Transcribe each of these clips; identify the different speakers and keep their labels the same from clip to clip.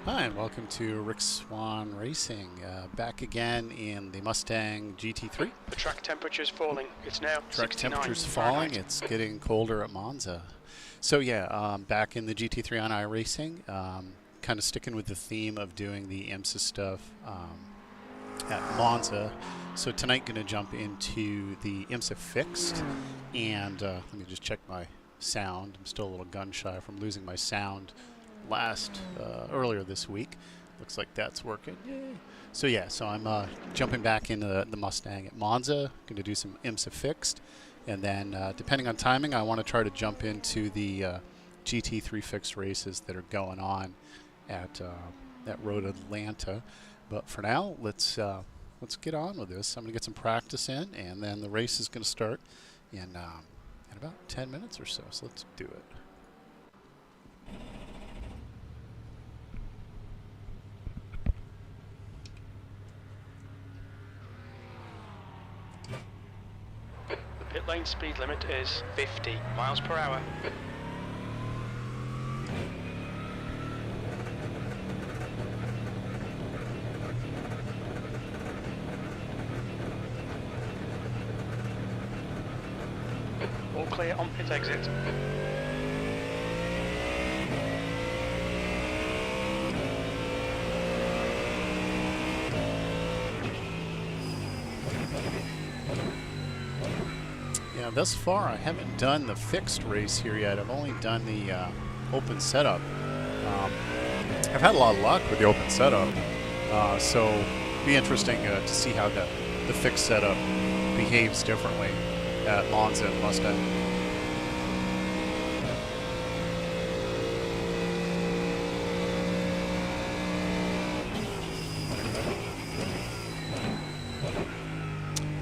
Speaker 1: Hi, and welcome to RickSwanRacing. Back again in the Mustang GT3.
Speaker 2: The track temperature is falling. It's now
Speaker 1: Track
Speaker 2: 69
Speaker 1: temperature's
Speaker 2: Fahrenheit.
Speaker 1: falling. It's getting colder at Monza. So yeah, back in the GT3 on iRacing. Kind of sticking with the theme of doing the IMSA stuff at Monza. So tonight, going to jump into the IMSA fixed, and let me just check my sound. I'm still a little gun shy from losing my sound earlier this week. Looks like that's working. Yay! So yeah, so I'm jumping back into the Mustang at Monza. Going to do some IMSA fixed, and then depending on timing, I want to try to jump into the GT3 fixed races that are going on at Road Atlanta. But for now, let's get on with this. I'm going to get some practice in, and then the race is going to start in about 10 minutes or so. So let's do it.
Speaker 2: The pit lane speed limit is 50 miles per hour. All clear on pit exit.
Speaker 1: Yeah, thus far I haven't done the fixed race here yet. I've only done the open setup. I've had a lot of luck with the open setup, so it'll be interesting to see how the fixed setup behaves differently at Monza and Mustang.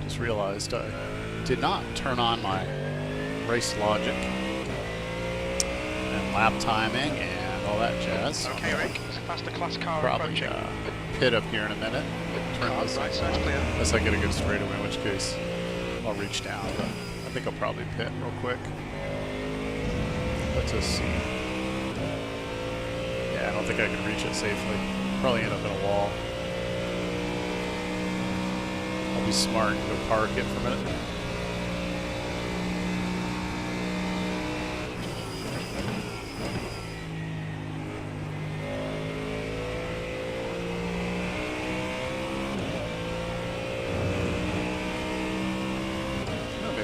Speaker 1: Just realized I did not turn on my race logic and lap timing and all that jazz.
Speaker 2: Okay, Rick, it's a faster class car
Speaker 1: Probably
Speaker 2: approaching.
Speaker 1: pit up here in a minute. Turn
Speaker 2: Car
Speaker 1: this
Speaker 2: right side's clear.
Speaker 1: unless I get a good straightaway, in which case I'll reach down. But I think I'll probably pit real quick. Let's just see. Yeah, I don't think I can reach it safely. Probably end up in a wall. I'll be smart and go park it for a minute.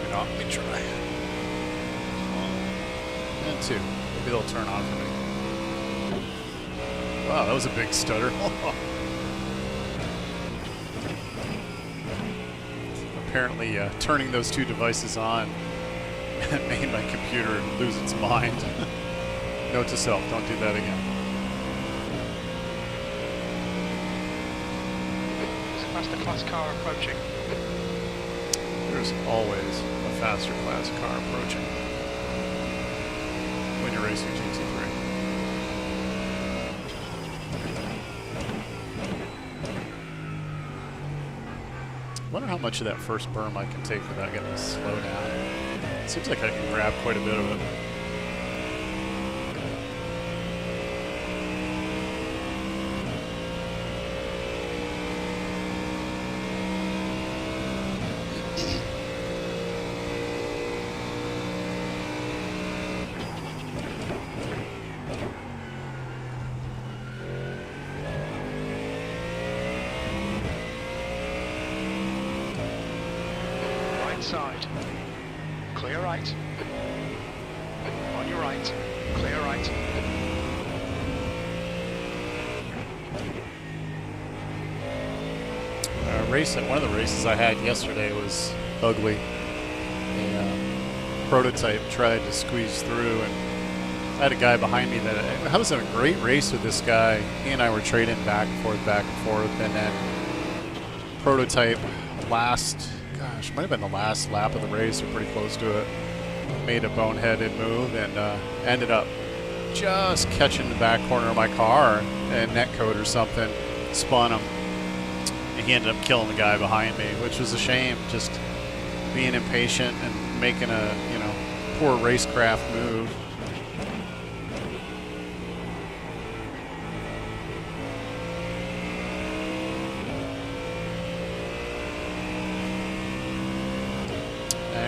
Speaker 1: Let me try. 1 and 2. Maybe they'll turn on for me. Wow, that was a big stutter. Apparently, turning those two devices on made my computer lose its mind. Note to self, don't do that again.
Speaker 2: It's a faster class car approaching.
Speaker 1: There's always a faster class car approaching when you're racing GT3. I wonder how much of that first berm I can take without getting to slow down. It seems like I can grab quite a bit of it.
Speaker 2: Side. Clear right. On your right. Clear right.
Speaker 1: One of the races I had yesterday was ugly. A prototype tried to squeeze through, and I had a guy behind me that I was in a great race with this guy. He and I were trading back and forth, and then prototype gosh, might have been the last lap of the race or pretty close to it. Made a boneheaded move and ended up just catching the back corner of my car and netcode or something, spun him. And he ended up killing the guy behind me, which was a shame. Just being impatient and making a poor racecraft move.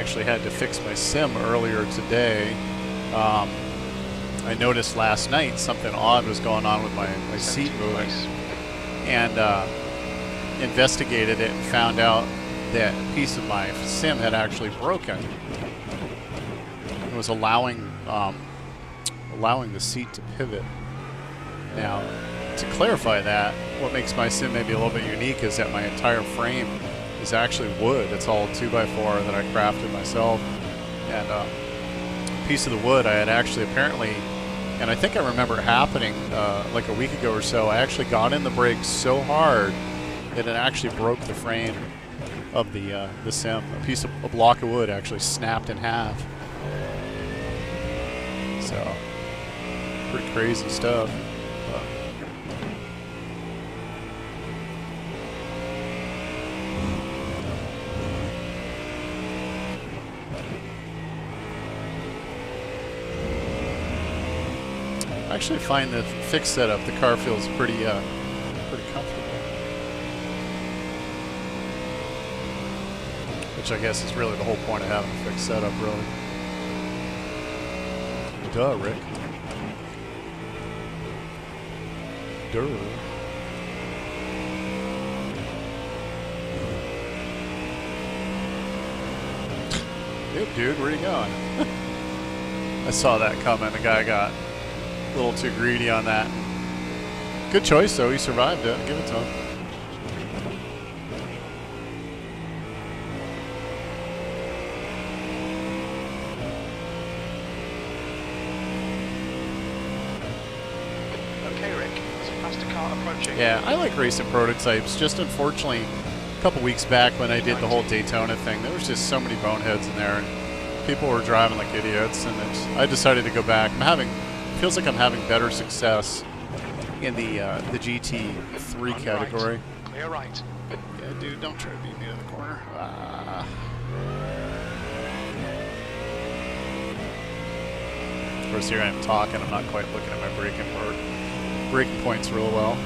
Speaker 1: actually had to fix my sim earlier today. I noticed last night something odd was going on with my seat moving, and investigated it and found out that a piece of my sim had actually broken. It was allowing the seat to pivot. Now, to clarify that, what makes my sim maybe a little bit unique is that my entire frame is actually wood. It's all 2x4 that I crafted myself. And a piece of the wood I had actually apparently, and I think I remember it happening like a week ago or so, I actually got in the brakes so hard that it actually broke the frame of the sim. A block of wood actually snapped in half. So, pretty crazy stuff. I actually find the fixed setup, the car feels pretty comfortable. Which I guess is really the whole point of having a fixed setup, really. Duh, Rick. Duh. Hey, dude, where are you going? I saw that coming. The guy got a little too greedy on that. Good choice, though. He survived it. Give it to him.
Speaker 2: Okay, Rick. There's a faster car approaching.
Speaker 1: Yeah, I like racing prototypes. Just unfortunately, a couple weeks back when I did the whole Daytona thing, there was just so many boneheads in there, and people were driving like idiots. And I decided to go back. Feels like I'm having better success in the GT3 category.
Speaker 2: Right. Clear right.
Speaker 1: Yeah, dude, don't try to beat me to the corner. Of course, here I am talking. I'm not quite looking at my braking points real well.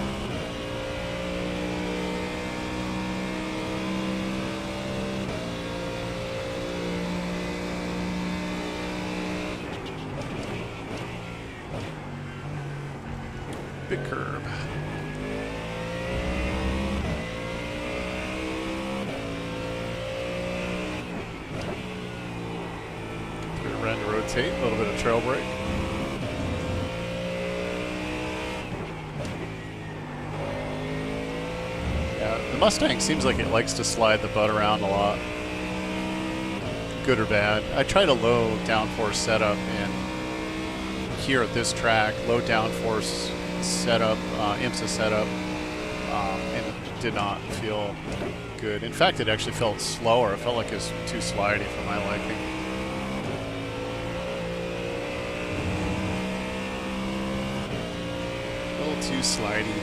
Speaker 1: Big curb. Around to rotate, a little bit of trail brake. Yeah, the Mustang seems like it likes to slide the butt around a lot. Good or bad. I tried a low downforce setup, and here at this track, low downforce setup, IMSA setup, and it did not feel good. In fact, it actually felt slower. It felt like it was too slidey for my liking. A little too slidey.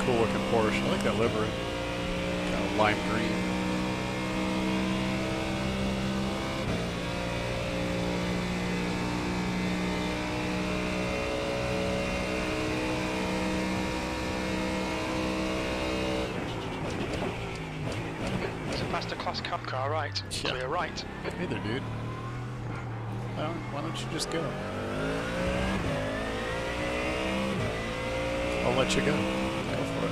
Speaker 1: Cool looking Porsche. I like that livery. Kind of lime green.
Speaker 2: It's a faster class car right.
Speaker 1: Yeah.
Speaker 2: Clear right.
Speaker 1: Hey there, dude. Well, why don't you just go? I'll let you go. Go for it.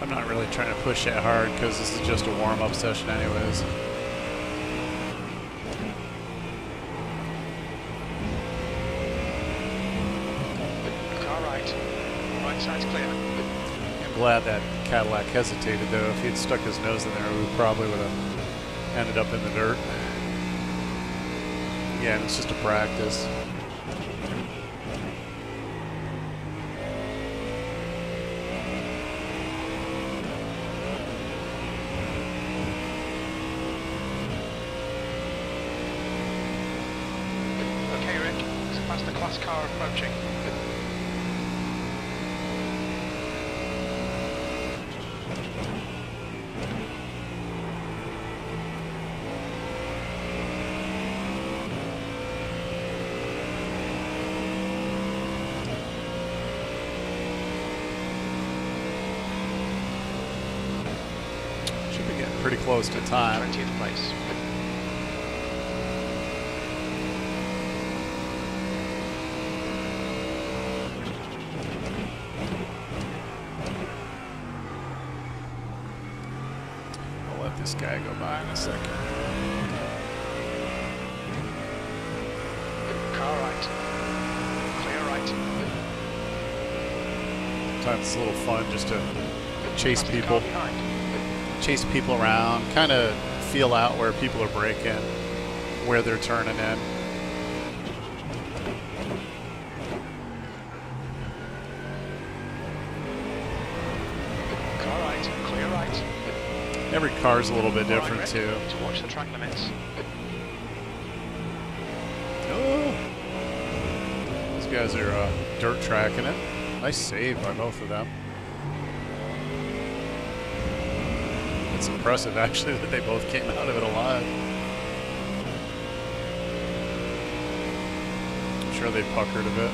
Speaker 1: I'm not really trying to push that hard because this is just a warm-up session anyways.
Speaker 2: Car right. Right side's clear.
Speaker 1: I'm glad that Cadillac hesitated though. If he'd stuck his nose in there, we probably would have ended up in the dirt. Yeah, it's just a practice.
Speaker 2: Okay, Rick. There's a faster class car approaching.
Speaker 1: Should be getting pretty close to time.
Speaker 2: 20th place.
Speaker 1: I'll let this guy go by in a second.
Speaker 2: Car right. Clear right.
Speaker 1: Sometimes it's a little fun just to chase
Speaker 2: Fastest
Speaker 1: people.
Speaker 2: car behind.
Speaker 1: Chase people around, kind of feel out where people are braking, where they're turning in.
Speaker 2: Car right, clear right.
Speaker 1: Every car's a little bit
Speaker 2: All right,
Speaker 1: different
Speaker 2: Rick,
Speaker 1: too.
Speaker 2: to watch the track limits.
Speaker 1: Oh, those guys are dirt tracking it. Nice save by both of them. It's impressive actually that they both came out of it alive. I'm sure they puckered a bit.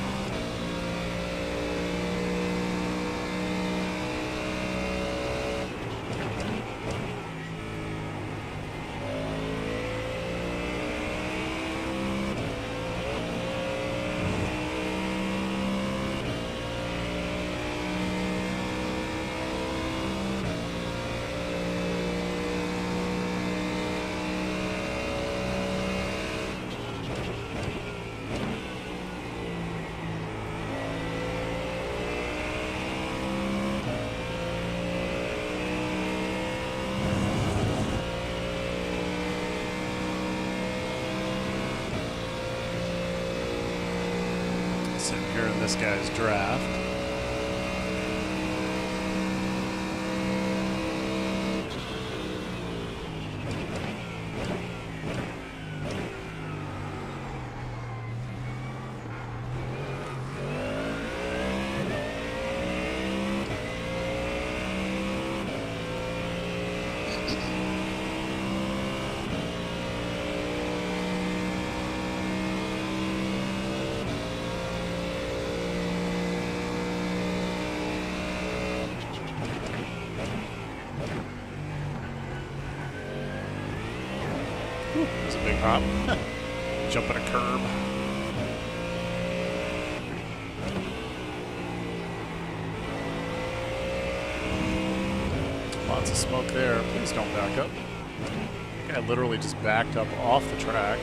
Speaker 1: Sitting here in this guy's draft. There's a big hop. Jumping a curb. Lots of smoke there. Please don't back up. Guy literally just backed up off the track.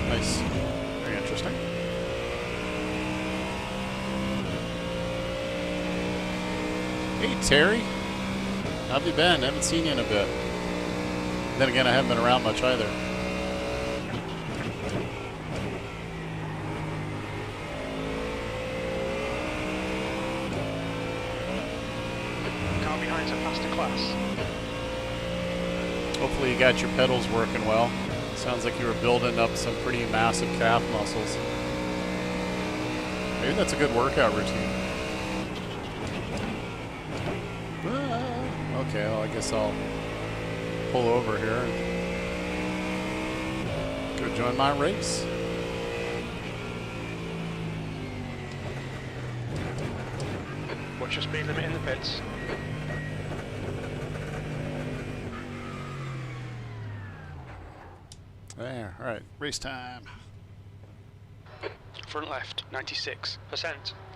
Speaker 1: Nice. Very interesting. Hey, Terry. How have you been? Haven't seen you in a bit. Then again, I haven't been around much either.
Speaker 2: Car behind's a faster class.
Speaker 1: Hopefully you got your pedals working well. Sounds like you were building up some pretty massive calf muscles. Maybe that's a good workout routine. Okay, well I guess I'll pull over here and go join my race.
Speaker 2: Watch your speed limit in the pits.
Speaker 1: There, all right, race time.
Speaker 2: Front left, 96%.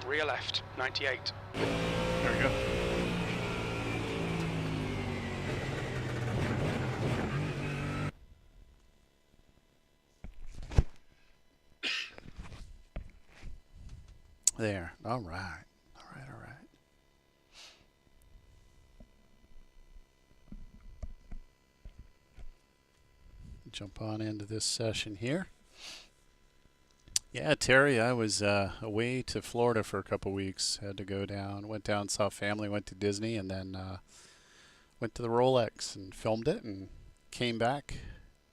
Speaker 2: Rear left, 98.
Speaker 1: There we go. There, all right, all right, all right. Jump on into this session here. Yeah, Terry, I was away to Florida for a couple weeks. Had to go down, went down, saw family, went to Disney, and then went to the Rolex and filmed it and came back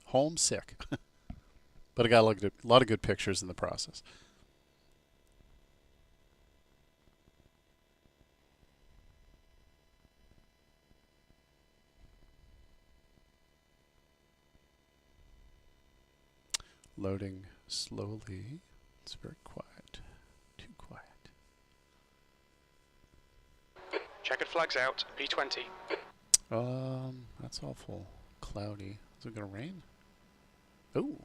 Speaker 1: homesick. But I got a lot of good pictures in the process. Loading slowly. It's very quiet. Too quiet.
Speaker 2: Checkered flags out, P20.
Speaker 1: That's awful cloudy. Is it gonna rain? Ooh.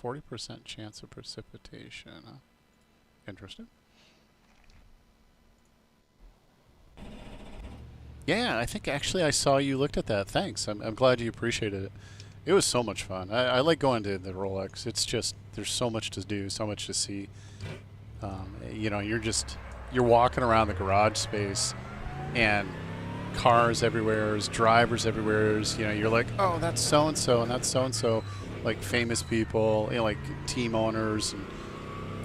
Speaker 1: 40% chance of precipitation. Interesting. Yeah, I think actually I saw you looked at that. Thanks. I'm glad you appreciated it. It was so much fun. I like going to the Rolex. It's just, there's so much to do, so much to see. You know, you're walking around the garage space and cars everywhere, drivers everywhere. You know, you're like, oh, that's so-and-so and that's so-and-so. Like famous people, you know, like team owners and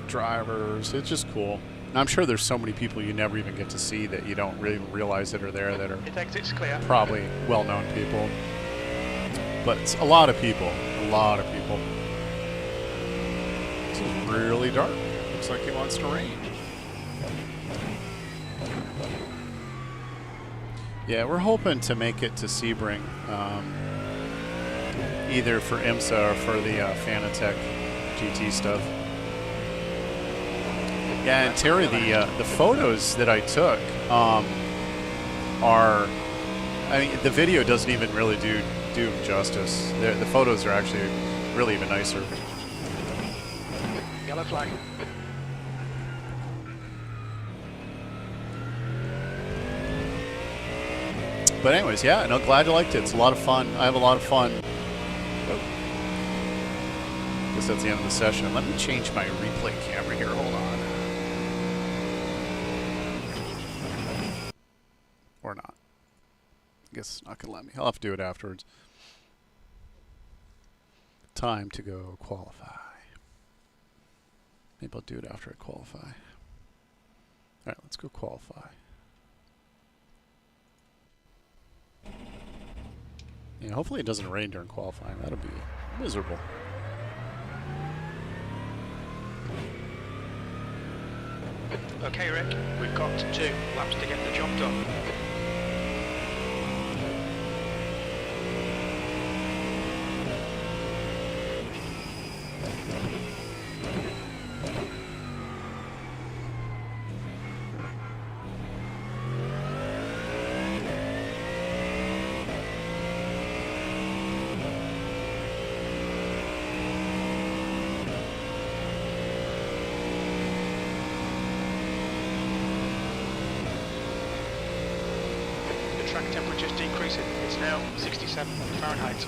Speaker 1: drivers. It's just cool. And I'm sure there's so many people you never even get to see that you don't really realize that are there that are probably well-known people. But it's a lot of people. A lot of people. This is really dark. Looks like it wants to rain. Yeah, we're hoping to make it to Sebring, either for IMSA or for the Fanatec GT stuff. Yeah, and Terry, the photos that I took are, I mean, the video doesn't even really do justice. The photos are actually really even nicer.
Speaker 2: Yellow flag.
Speaker 1: But anyways, yeah, no, glad you liked it. It's a lot of fun. I have a lot of fun. Oh. Guess that's the end of the session. Let me change my replay camera here. Hold on. Or not. I guess it's not going to let me. I'll have to do it afterwards. Time to go qualify. Maybe I'll do it after I qualify. All right, let's go qualify. Yeah, hopefully it doesn't rain during qualifying. That'll be miserable.
Speaker 2: Okay, Rick, we've got 2 laps to get the job done. Track temperature's decreasing. It's now 67 Fahrenheit.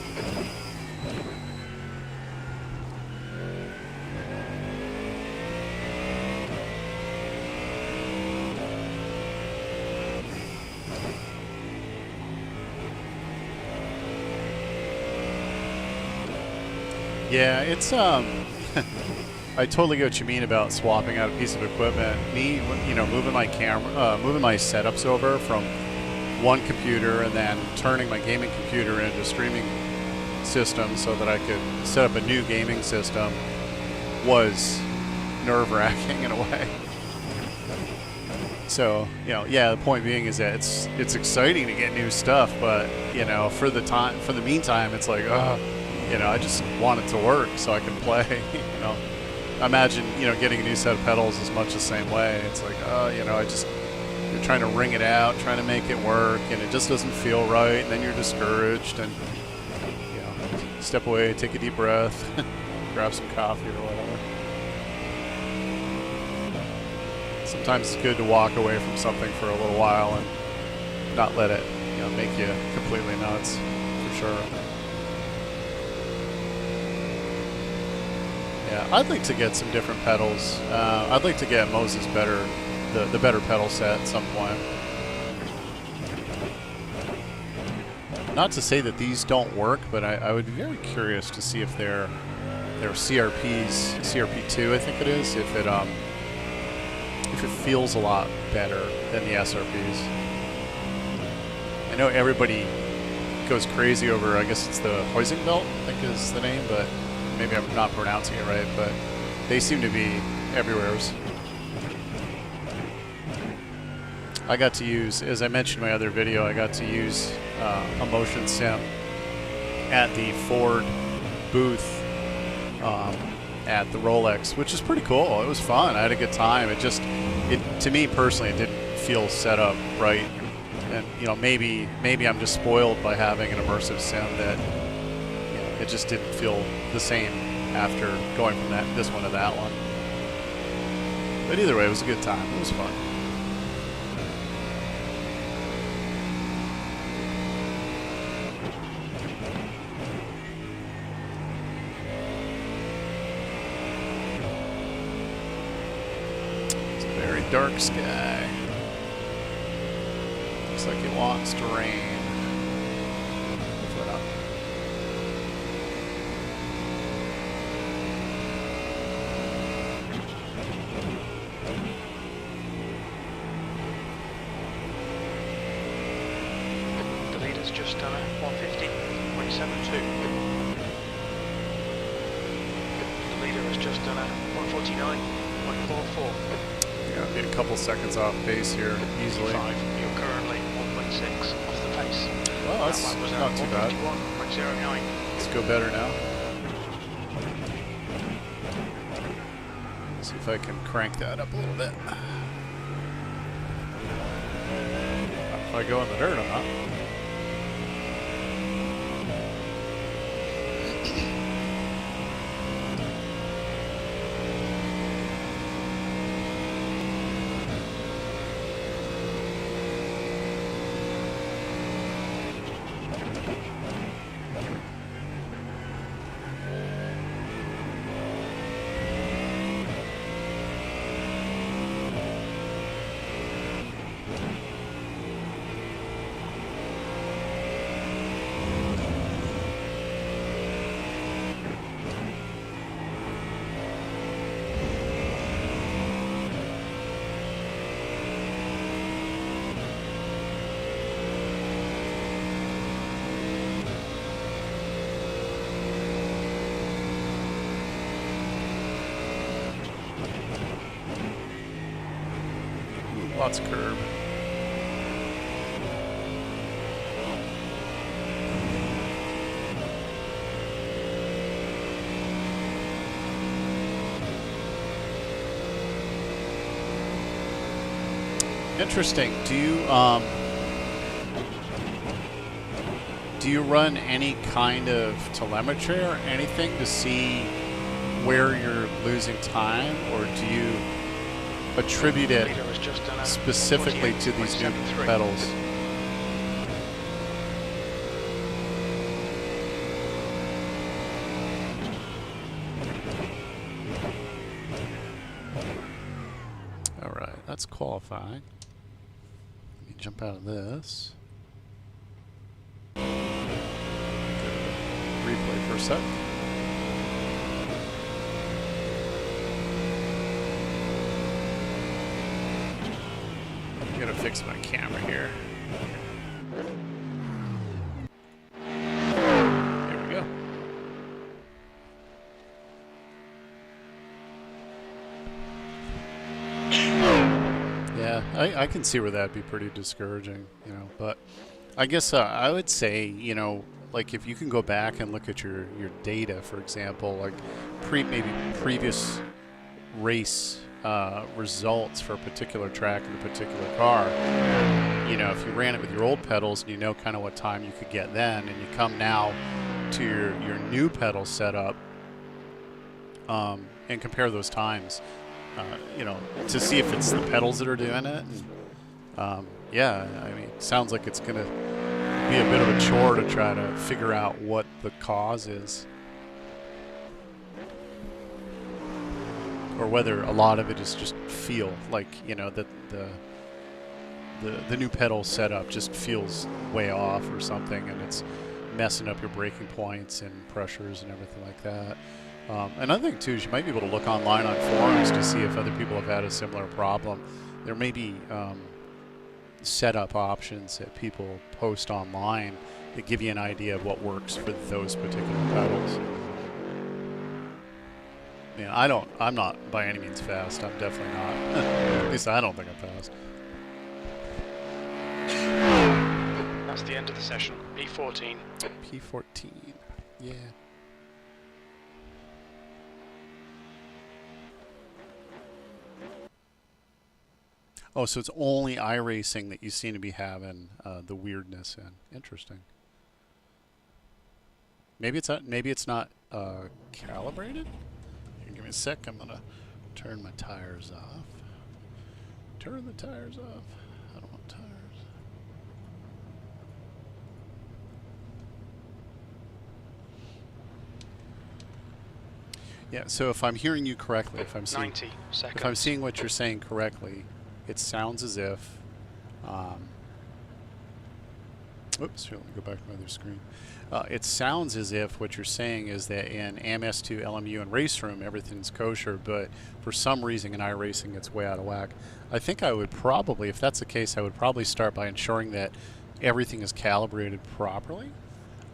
Speaker 1: Yeah, it's I totally get what you mean about swapping out a piece of equipment. Me, you know, moving my camera, moving my setups over from one computer and then turning my gaming computer into a streaming system so that I could set up a new gaming system was nerve-wracking in a way. So, you know, yeah, the point being is that it's exciting to get new stuff, but, you know, for the meantime, it's like, you know, I just want it to work so I can play, you know. Imagine, you know, getting a new set of pedals is much the same way. It's like, you know, you're trying to wring it out, trying to make it work, and it just doesn't feel right, and then you're discouraged, and, you know, step away, take a deep breath, grab some coffee or whatever. Sometimes it's good to walk away from something for a little while and not let it, you know, make you completely nuts, for sure. Yeah, I'd like to get some different pedals. I'd like to get MOZA's the better pedal set at some point. Not to say that these don't work, but I would be very curious to see if they're their CRPs, CRP2 I think it is, if it feels a lot better than the SRPs. I know everybody goes crazy over, I guess it's the Huizenbelt, I think is the name, but maybe I'm not pronouncing it right, but they seem to be everywhere. I got to use, as I mentioned in my other video, I got to use a motion sim at the Ford booth at the Rolex, which is pretty cool. It was fun. I had a good time. To me personally, it didn't feel set up right. And you know, maybe I'm just spoiled by having an immersive sim that, you know, it just didn't feel the same after going from this one to that one. But either way, it was a good time. It was fun. It's a very dark sky. Looks like it wants to rain. Hopefully not.
Speaker 2: The leader's just done a 150.72. The leader has just done a 149.44.
Speaker 1: Yeah, be a couple seconds off pace here easily.
Speaker 2: You're currently 1.6 off the pace.
Speaker 1: Well, that's not too bad.
Speaker 2: 151.09.
Speaker 1: Let's go better now. See if I can crank that up a little bit. If I go in the dirt, I'm not. Lots of curb. Interesting. Do you run any kind of telemetry or anything to see where you're losing time, or do you attribute it specifically to these new pedals? All right, that's qualifying. Let me jump out of this. Replay for a sec. I'm gonna fix my camera here. There we go. Yeah, I can see where that'd be pretty discouraging, you know, but I guess I would say, you know, like if you can go back and look at your data, for example, like maybe previous race results for a particular track in a particular car. You know, if you ran it with your old pedals and you know kind of what time you could get then, and you come now to your new pedal setup and compare those times, you know, to see if it's the pedals that are doing it. And, yeah, I mean, it sounds like it's going to be a bit of a chore to try to figure out what the cause is. Or whether a lot of it is just feel, like, you know, that the new pedal setup just feels way off or something, and it's messing up your braking points and pressures and everything like that. Another thing too is you might be able to look online on forums to see if other people have had a similar problem. There may be setup options that people post online that give you an idea of what works for those particular pedals. Man, I'm not by any means fast. I'm definitely not. At least I don't think I'm fast.
Speaker 2: That's the end of the session. P14.
Speaker 1: P14. Yeah. Oh, so it's only iRacing that you seem to be having the weirdness in. Interesting. Maybe it's not calibrated. Here, give me a sec. I'm gonna turn my tires off. Turn the tires off. I don't want tires. Yeah. So if I'm hearing you correctly, if I'm seeing
Speaker 2: 90 seconds.
Speaker 1: If I'm seeing what you're saying correctly, it sounds as if. Oops, here, let me go back to my other screen. It sounds as if what you're saying is that in MS2, LMU, and Race Room, everything's kosher, but for some reason in iRacing, it's way out of whack. I think I would probably, if that's the case, I would probably start by ensuring that everything is calibrated properly,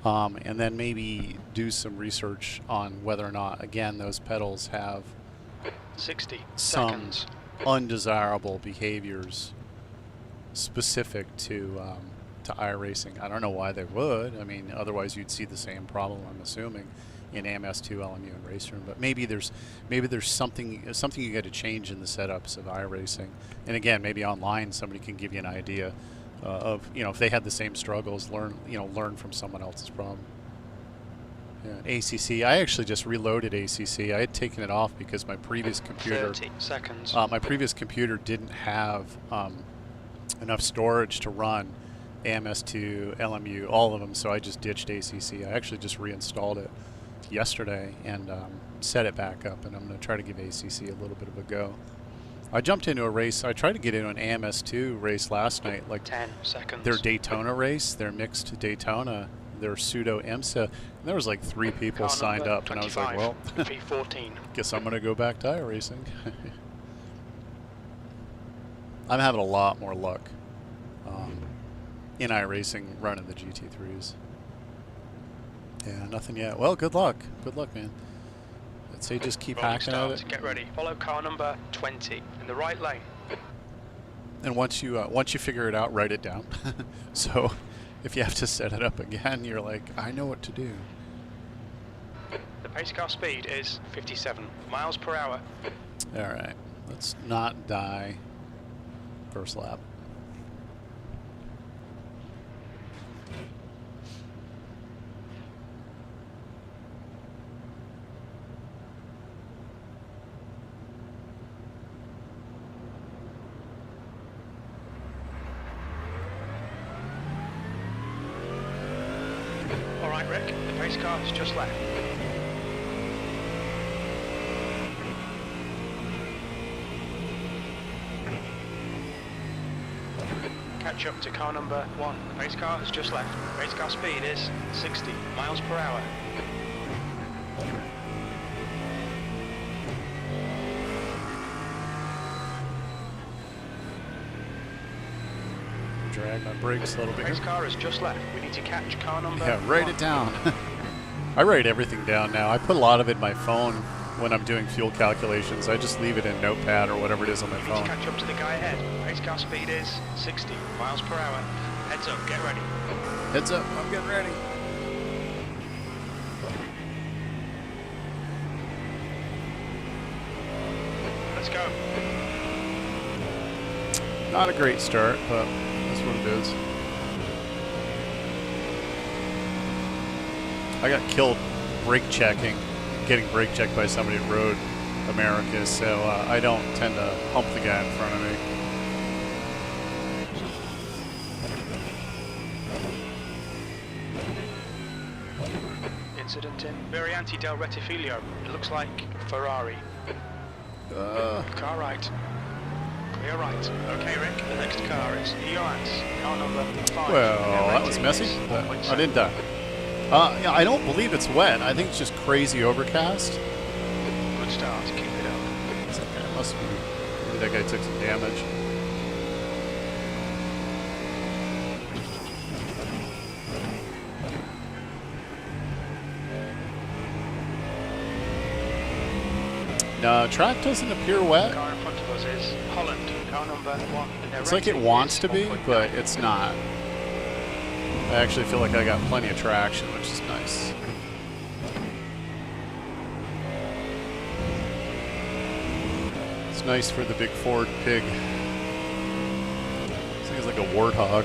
Speaker 1: and then maybe do some research on whether or not, again, those pedals have
Speaker 2: 60
Speaker 1: some
Speaker 2: seconds.
Speaker 1: undesirable behaviors specific to iRacing. I don't know why they would. I mean, otherwise you'd see the same problem, I'm assuming, in MS2, LMU, and Race Room. But maybe there's something you got to change in the setups of iRacing. And again, maybe online somebody can give you an idea of, you know, if they had the same struggles, learn from someone else's problem. Yeah, ACC. I actually just reloaded ACC. I had taken it off because my previous computer
Speaker 2: 30 seconds.
Speaker 1: my previous computer didn't have enough storage to run MS2, LMU, all of them, so I just ditched ACC. I actually just reinstalled it yesterday and set it back up, and I'm going to try to give ACC a little bit of a go. I jumped into a race. I tried to get into an AMS2 race last night, like
Speaker 2: 10 seconds.
Speaker 1: their Daytona race, their mixed Daytona, their pseudo IMSA. And there was like 3 people
Speaker 2: Car
Speaker 1: signed
Speaker 2: number
Speaker 1: up, and I was like, well,
Speaker 2: P14.
Speaker 1: guess I'm going to go back to iRacing. I'm having a lot more luck in iRacing running the GT3s. Yeah, nothing yet. Well, good luck. Good luck, man. I'd say just keep
Speaker 2: Rolling
Speaker 1: hacking at
Speaker 2: start.
Speaker 1: it.
Speaker 2: Get ready. Follow car number 20 in the right lane.
Speaker 1: And once you figure it out, write it down. So if you have to set it up again, you're like, I know what to do.
Speaker 2: The pace car speed is 57 miles per hour.
Speaker 1: All right, let's not die first lap.
Speaker 2: All right, Rick, the pace car has just left. Catch up to car number 1. The pace car has just left. Pace car speed is 60 miles per hour.
Speaker 1: Drag my brakes a little bit.
Speaker 2: Pace car has just left. We need to catch car number 1.
Speaker 1: Yeah, write it down. I write everything down now. I put a lot of it in my phone when I'm doing fuel calculations. I just leave it in Notepad or whatever it is on my
Speaker 2: We need
Speaker 1: phone.
Speaker 2: to catch up to the guy ahead. Pace car speed is 60 miles per hour. Heads up, get ready.
Speaker 1: Heads up, I'm getting ready.
Speaker 2: Let's go.
Speaker 1: Not a great start, but that's what it is. I got killed getting brake checked by somebody at Road America, so I don't tend to hump the guy in front of me.
Speaker 2: Incident in Variante del Rettifiglio. It looks like Ferrari. Car right. Clear right. Okay, Rick, the next car is EOS. Car number 5.
Speaker 1: Well, that was messy, but I didn't die. Yeah, I don't believe it's wet. I think it's just crazy overcast.
Speaker 2: Good start. Keep it up.
Speaker 1: It's okay. It must be. Maybe that guy took some damage. No, track doesn't appear wet.
Speaker 2: The car in front of us is Holland, car number 1.
Speaker 1: It's like it wants to be, but it's not. I actually feel like I got plenty of traction, which is nice. It's nice for the big Ford pig. This thing is like a warthog.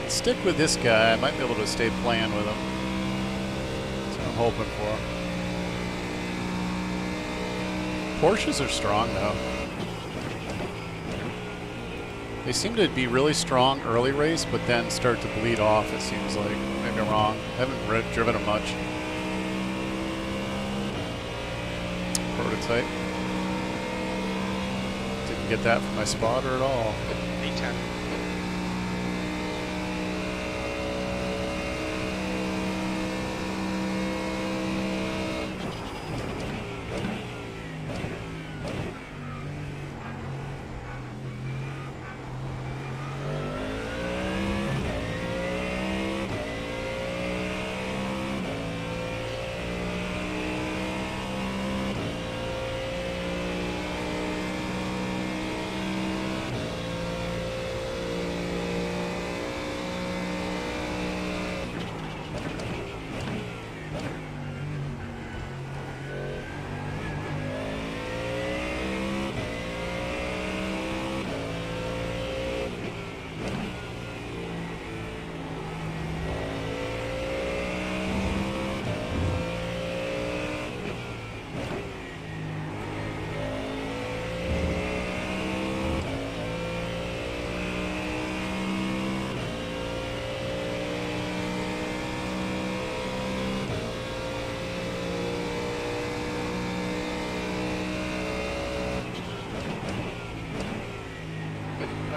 Speaker 1: Stick with this guy. I might be able to stay playing with him. That's what I'm hoping for. Porsches are strong though. They seem to be really strong early race, but then start to bleed off, it seems like. Maybe I'm wrong. I haven't driven them much. Prototype. Didn't get that from my spotter at all.
Speaker 2: V10.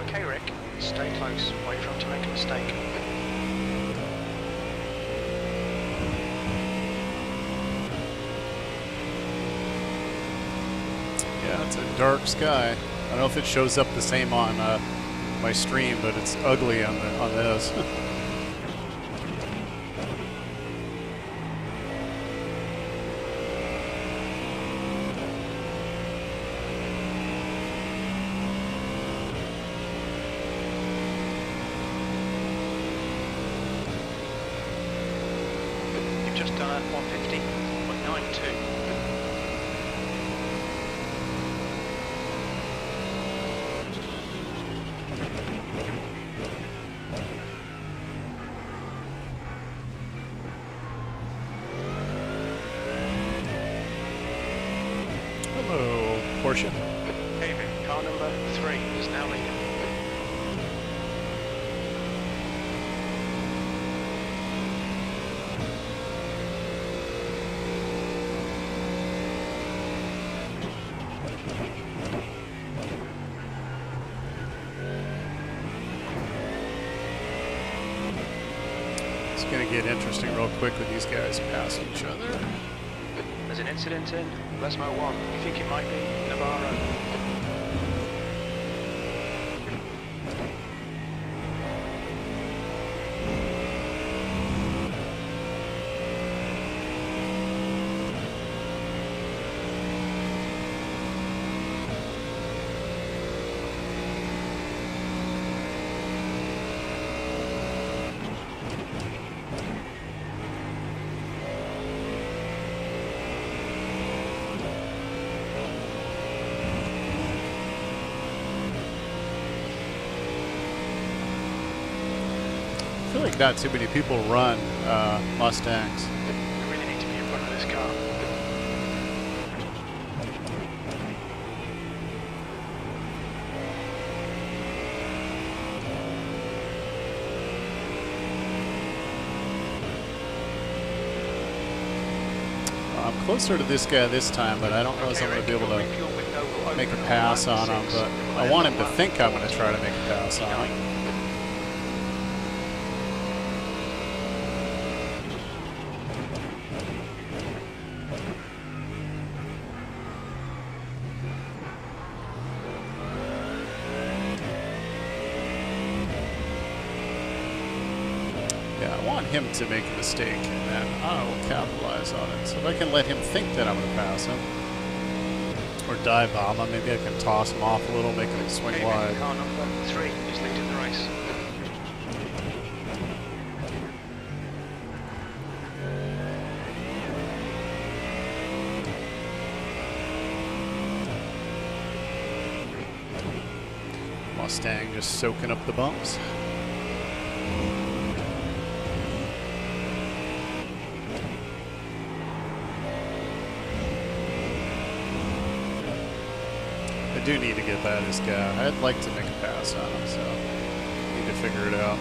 Speaker 2: Okay, Rick, stay close. Wait for him to make a mistake.
Speaker 1: Yeah, it's a dark sky. I don't know if it shows up the same on my stream, but it's ugly on this.
Speaker 2: You've just done a 150.92.
Speaker 1: Hello, Porsche.
Speaker 2: David, car number 3 is now leading.
Speaker 1: It's going to get interesting real quick with these guys passing each other.
Speaker 2: There's an incident in Lesmo 1. You think it might be Navarro?
Speaker 1: I feel like not too many people run Mustangs.
Speaker 2: We really need to be in front of this car.
Speaker 1: closer to this guy this time, but I don't know if I'm going to be able to make a pass on him, but I want him to think I'm going to try to make a pass on him. Yeah, I want him to make a mistake, and then I will capitalize on it. So if I can let him think that I'm going to pass him, or dive bomb him, maybe I can toss him off a little, make him swing wide.
Speaker 2: Car number 3 is leading the race.
Speaker 1: Mustang just soaking up the bumps. I do need to get by this guy. I'd like to make a pass on him, so I need to figure it out.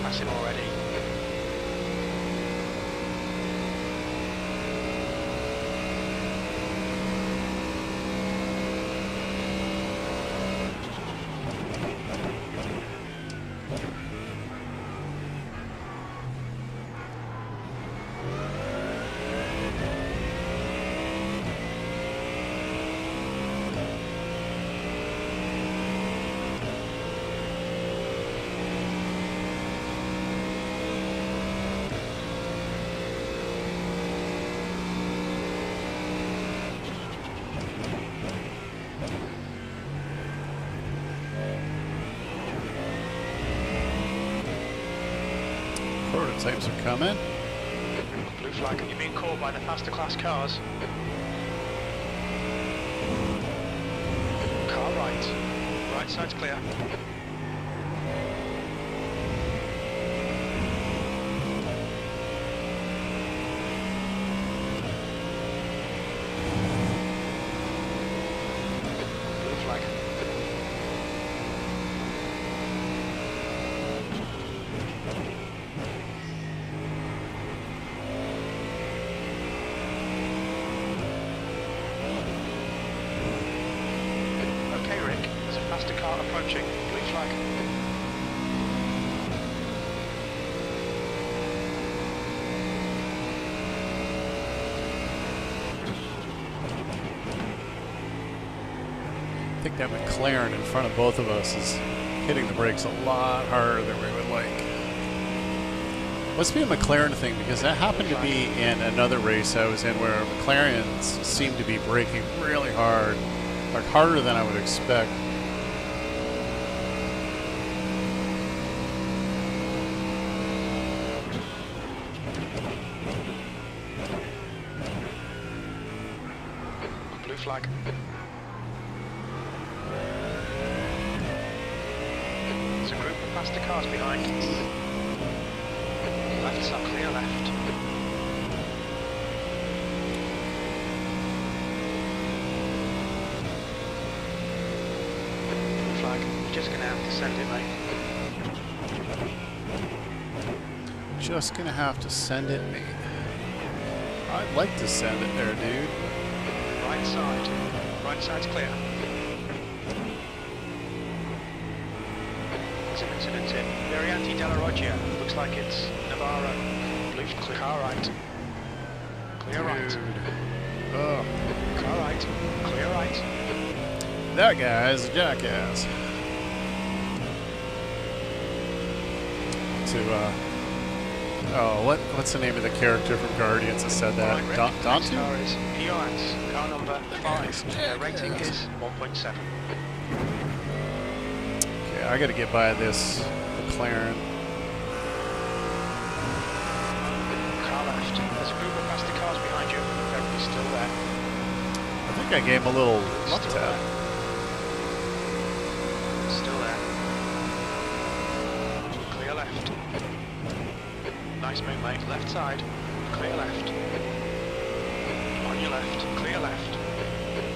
Speaker 2: Pass him already.
Speaker 1: Prototypes are coming.
Speaker 2: Blue flag, you're being caught by the faster class cars. Car right. Right side's clear. Blue flag. Faster car approaching, blue flag.
Speaker 1: I think that McLaren in front of both of us is hitting the brakes a lot harder than we would like. Must be a McLaren thing, because that happened to be in another race I was in where McLarens seemed to be braking really hard, like harder than I would expect.
Speaker 2: Blue flag. There's a group of faster cars behind. Left's up, clear left. Blue flag. You're just gonna have to send it, mate.
Speaker 1: Just gonna have to send it, mate. I'd like to send it there, dude.
Speaker 2: Right side. Right side's clear. There's an incident in Variante della Roggia. Looks like it's Navarro. Blue clear. Car right. Clear right.
Speaker 1: Oh.
Speaker 2: Car right. Clear right.
Speaker 1: That guy is a jackass. Oh, what's the name of the character from Guardians that said that?
Speaker 2: Right, Rick,
Speaker 1: Dantu?
Speaker 2: next car is EOS, car number 5. Their rating is 1.7.
Speaker 1: Okay, I gotta get by this McLaren.
Speaker 2: Car left. There's a group of faster cars behind you. Everybody's still there.
Speaker 1: I think I gave him a little muck
Speaker 2: Still
Speaker 1: tap.
Speaker 2: there. Still there. Clear left. Nice move, mate. Left side. Clear left. On your left. Clear left.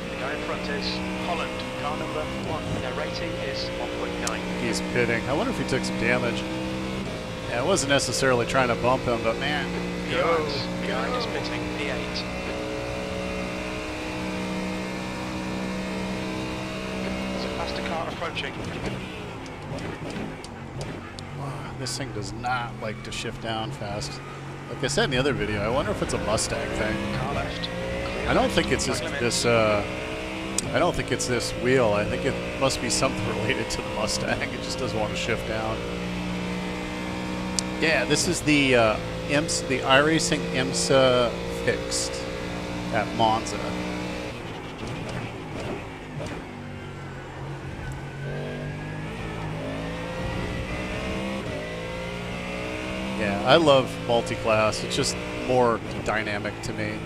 Speaker 2: The guy in front is Holland. Car number 1. Their rating is 1.9.
Speaker 1: He's pitting. I wonder if he took some damage. Yeah, I wasn't necessarily trying to bump him, but man.
Speaker 2: EOS. Behind is pitting. P8. There's a faster car approaching.
Speaker 1: This thing does not like to shift down fast. Like I said in the other video, I wonder if it's a Mustang thing.
Speaker 2: Car left.
Speaker 1: I don't think it's this I don't think it's this wheel. I think it must be something related to the Mustang. It just doesn't want to shift down. Yeah, this is the IMSA, the iRacing IMSA fixed at Monza. Yeah, I love multi-class. It's just more dynamic to me.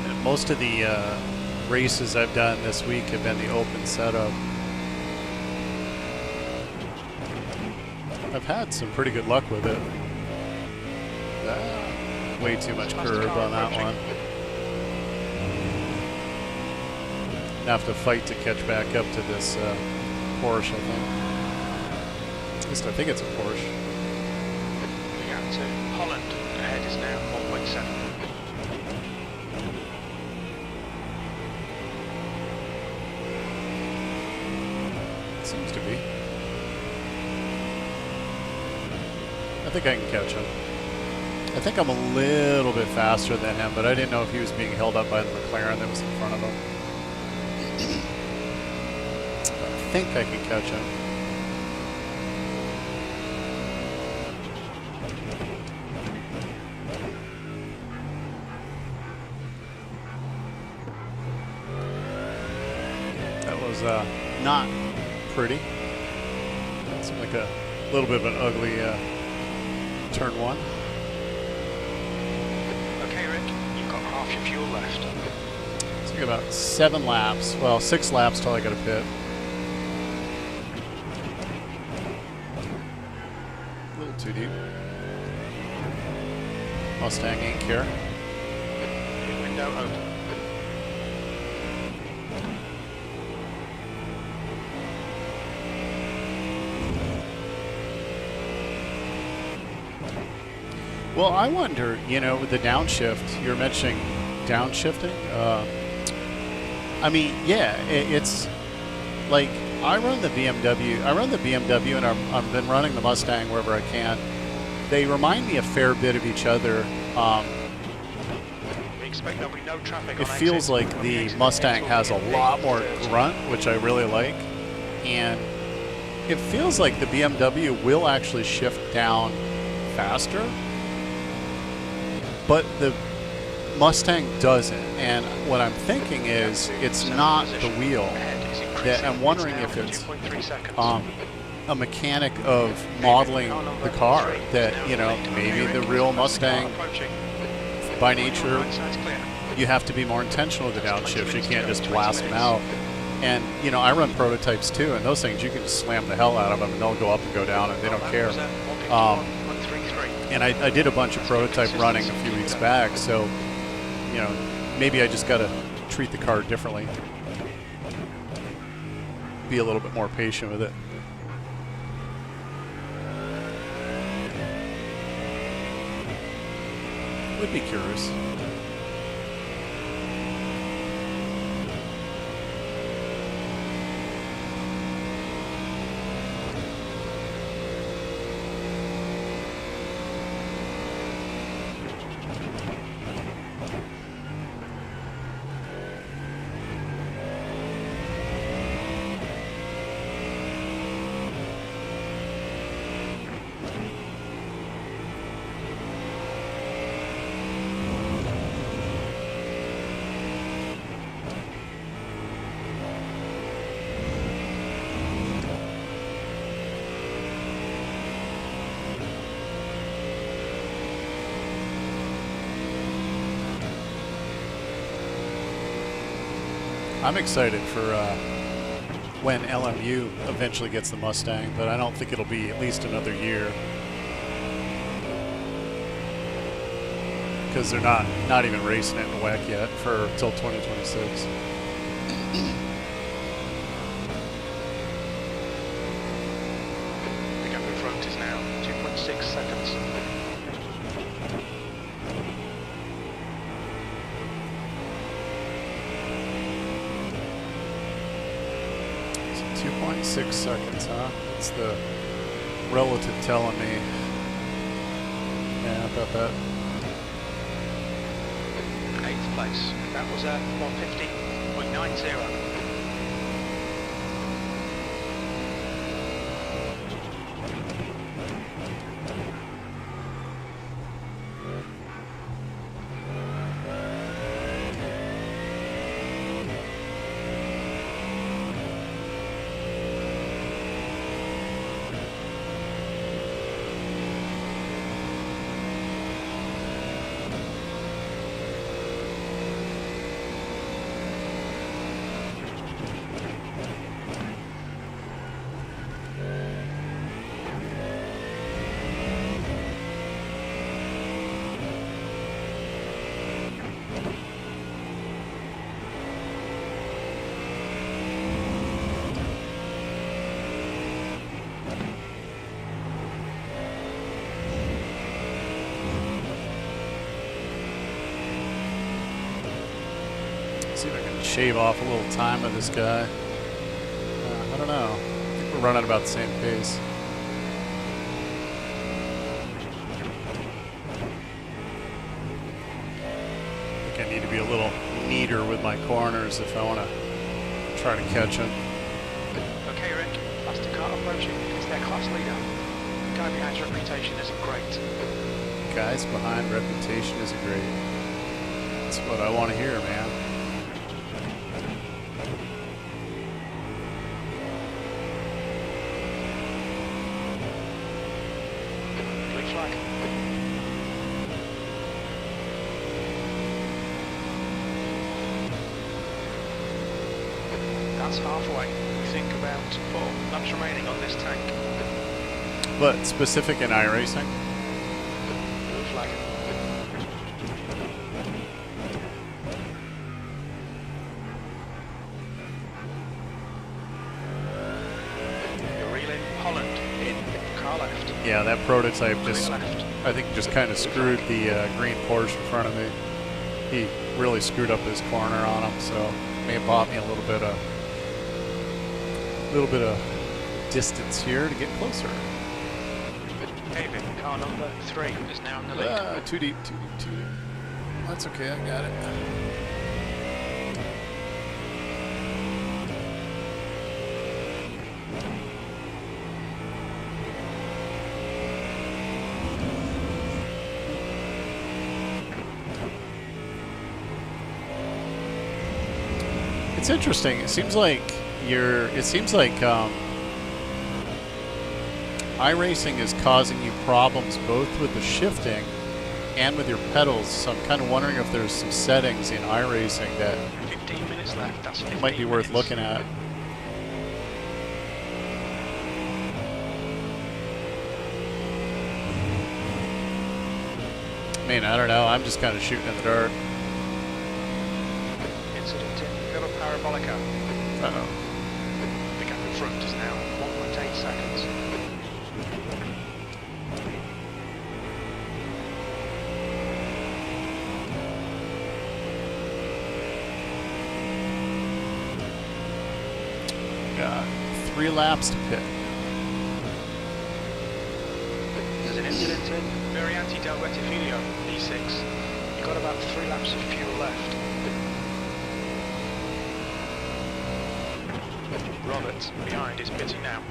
Speaker 1: And most of the races I've done this week have been the open setup. I've had some pretty good luck with it. Way too much curve on that one. I have to fight to catch back up to this Porsche, I think. At least I think it's a Porsche.
Speaker 2: Moving out to Holland. Ahead is now 1.7.
Speaker 1: Seems to be. I think I can catch him. I think I'm a little bit faster than him, but I didn't know if he was being held up by the McLaren that was in front of him. I think I can catch him. That was not pretty. It's like a little bit of an ugly turn one.
Speaker 2: Okay, Rick, you've got half your fuel left.
Speaker 1: It's like about 7 laps. Well, 6 laps till I got a pit. A little too deep. Mustang ain't care.
Speaker 2: Your window open.
Speaker 1: Well, I wonder, you know, with the downshift, you're mentioning downshifting. I mean, yeah, it's like I run the BMW and I've been running the Mustang wherever I can. They remind me a fair bit of each other.
Speaker 2: We expect there'll be no traffic
Speaker 1: It
Speaker 2: on
Speaker 1: feels
Speaker 2: exit.
Speaker 1: like
Speaker 2: From
Speaker 1: the
Speaker 2: exit,
Speaker 1: Mustang has a
Speaker 2: exit
Speaker 1: lot more
Speaker 2: 30.
Speaker 1: grunt, which I really like. And it feels like the BMW will actually shift down faster, but the Mustang doesn't. And what I'm thinking is it's not the wheel. That I'm wondering if it's a mechanic of modeling the car. That, you know, maybe the real Mustang, by nature, you have to be more intentional with the downshifts. You can't just blast them out. And, you know, I run prototypes too, and those things, you can just slam the hell out of them and they'll go up and go down and they don't care. And I did a bunch of prototype running a few weeks back, so, you know, maybe I just got to treat the car differently. Be a little bit more patient with it. Would be curious. I'm excited for when LMU eventually gets the Mustang, but I don't think it'll be at least another year. Because they're not even racing it in WEC yet for till 2026.
Speaker 2: The gap in front is now 2.6 seconds.
Speaker 1: So 2.6 seconds, huh? That's the relative telling me. Yeah, about that.
Speaker 2: 8th place. That was a 150.90.
Speaker 1: See if I can shave off a little time of this guy. I don't know. I think we're running about the same pace. I think I need to be a little neater with my corners if I want to try to catch him.
Speaker 2: Okay, Rick. Faster car approaching. It's their class leader. The guy behind's reputation isn't great.
Speaker 1: Guys behind reputation isn't great. That's what I want to hear, man.
Speaker 2: That's halfway. We think about 4 laps remaining on this tank.
Speaker 1: But specific in iRacing?
Speaker 2: Blue flag. You're reeling Holland in car left.
Speaker 1: Yeah, that prototype
Speaker 2: Clear
Speaker 1: just,
Speaker 2: left.
Speaker 1: I think, just kind of screwed the green Porsche in front of me. He really screwed up his corner on him, so may have bought me a little bit of distance here to get closer.
Speaker 2: David, car number 3 is now in the lead.
Speaker 1: Too deep. That's okay, I got it. It's interesting. It seems like iRacing is causing you problems both with the shifting and with your pedals. So I'm kind of wondering if there's some settings in iRacing that
Speaker 2: 15 minutes left. That's 15
Speaker 1: might be worth
Speaker 2: minutes.
Speaker 1: looking at. I mean, I don't know. I'm just kind of shooting in the dark.
Speaker 2: Incident in Villa Parabolica.
Speaker 1: Uh-oh.
Speaker 2: The gap in front is now 1.8 seconds.
Speaker 1: Got 3 laps to pit.
Speaker 2: There's an incident in Varianti del Rettifiglio, E6. You've got about 3 laps of fuel left. Robert behind is pitting now.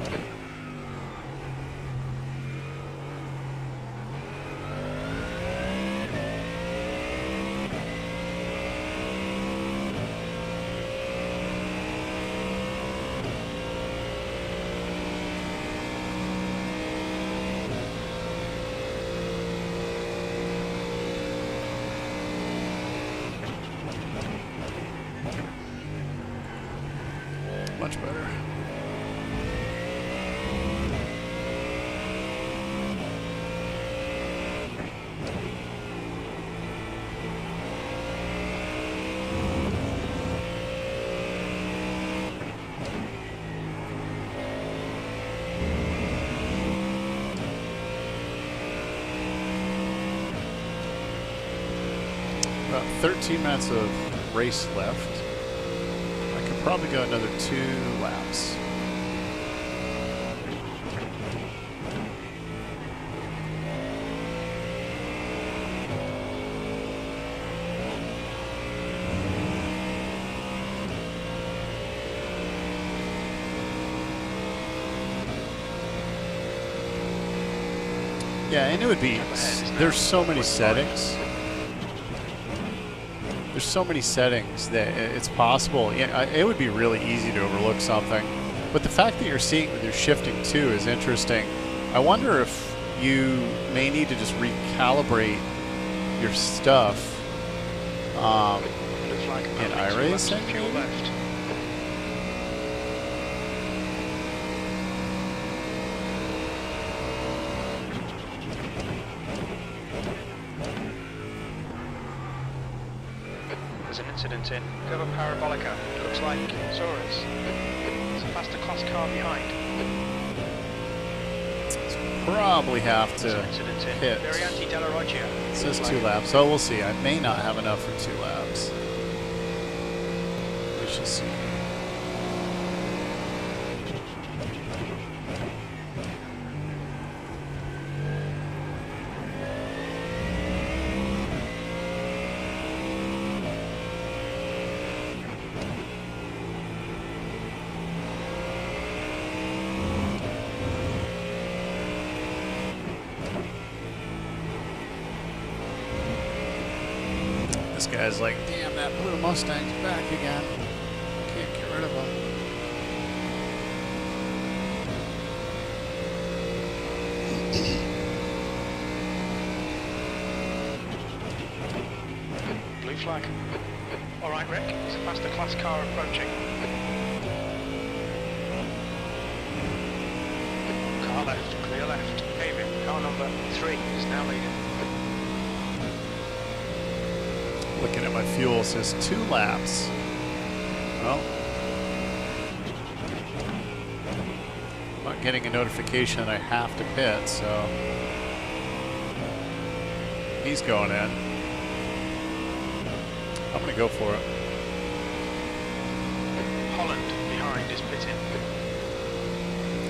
Speaker 1: About 13 minutes of race left. I could probably go another 2 laps. Yeah, and it would be, there's so many settings. There's so many settings that it's possible. It would be really easy to overlook something. But the fact that you're seeing it with your shifting too is interesting. I wonder if you may need to just recalibrate your stuff in iRacing.
Speaker 2: There's an incident in Curva Parabolica. Looks like Saurus. It's a faster class car behind.
Speaker 1: Probably have to hit. It says 2 laps, so we'll see. I may not have enough for 2 laps. We shall see. This guy's like, damn, that blue Mustang's back again. Can't get rid of him.
Speaker 2: Blue flag. All right, Rick. It's a faster class car approaching. Car left, clear left. Paving. Car number 3 is now leading.
Speaker 1: Looking at my fuel, it says 2 laps. Well, I'm not getting a notification that I have to pit, so he's going in. I'm going to go for it.
Speaker 2: Holland behind is pitting.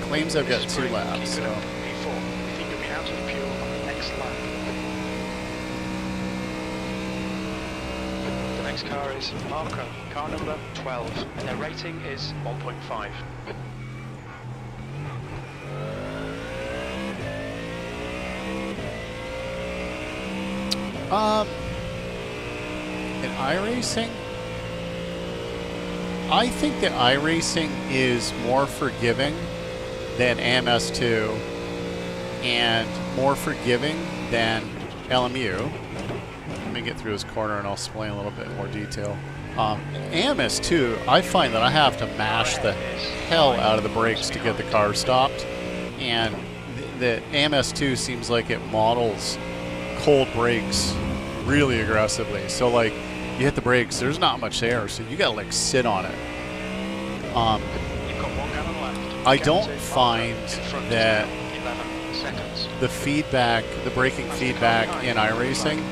Speaker 1: Claims I've got 2 laps, so.
Speaker 2: P4. You think you'll be out of the fuel on the next lap. The next car is Bimarco, car number 12, and their rating is 1.5.
Speaker 1: In iRacing, I think that iRacing is more forgiving than AMS2 and more forgiving than LMU. Let me get through this corner and I'll explain a little bit more detail. AMS2, I find that I have to mash the hell out of the brakes to get the car stopped, and the AMS2 seems like it models cold brakes really aggressively. So like, you hit the brakes, there's not much air, so you gotta like sit on it.
Speaker 2: You've got 1 gallon left.
Speaker 1: I don't find that the feedback, the braking feedback in iRacing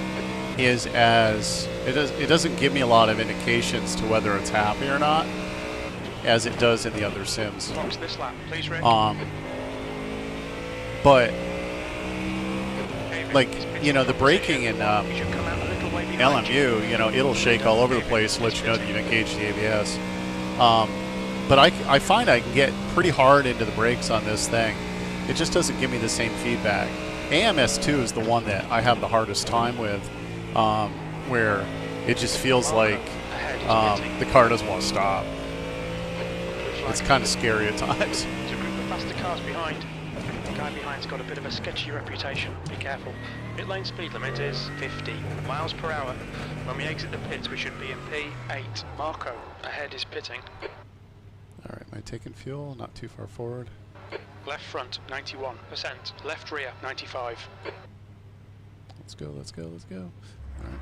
Speaker 1: is as, it doesn't give me a lot of indications to whether it's happy or not, as it does in the other sims.
Speaker 2: This lap, please, Rick.
Speaker 1: But like, you know, the braking in LMU, you know, it'll shake all over the place to let you know that you've engaged the ABS. But I find I can get pretty hard into the brakes on this thing. It just doesn't give me the same feedback. AMS2 is the one that I have the hardest time with, where it just feels like the car doesn't want to stop. It's kind of scary at times.
Speaker 2: There's a group of faster cars behind. The guy behind's got a bit of a sketchy reputation. Be careful. Pit lane speed limit is 50 miles per hour. When we exit the pits, we should be in P8. Marco ahead is pitting.
Speaker 1: All right, am I taking fuel? Not too far forward.
Speaker 2: Left front 91%. Left rear 95.
Speaker 1: Let's go, let's go, let's go. All right.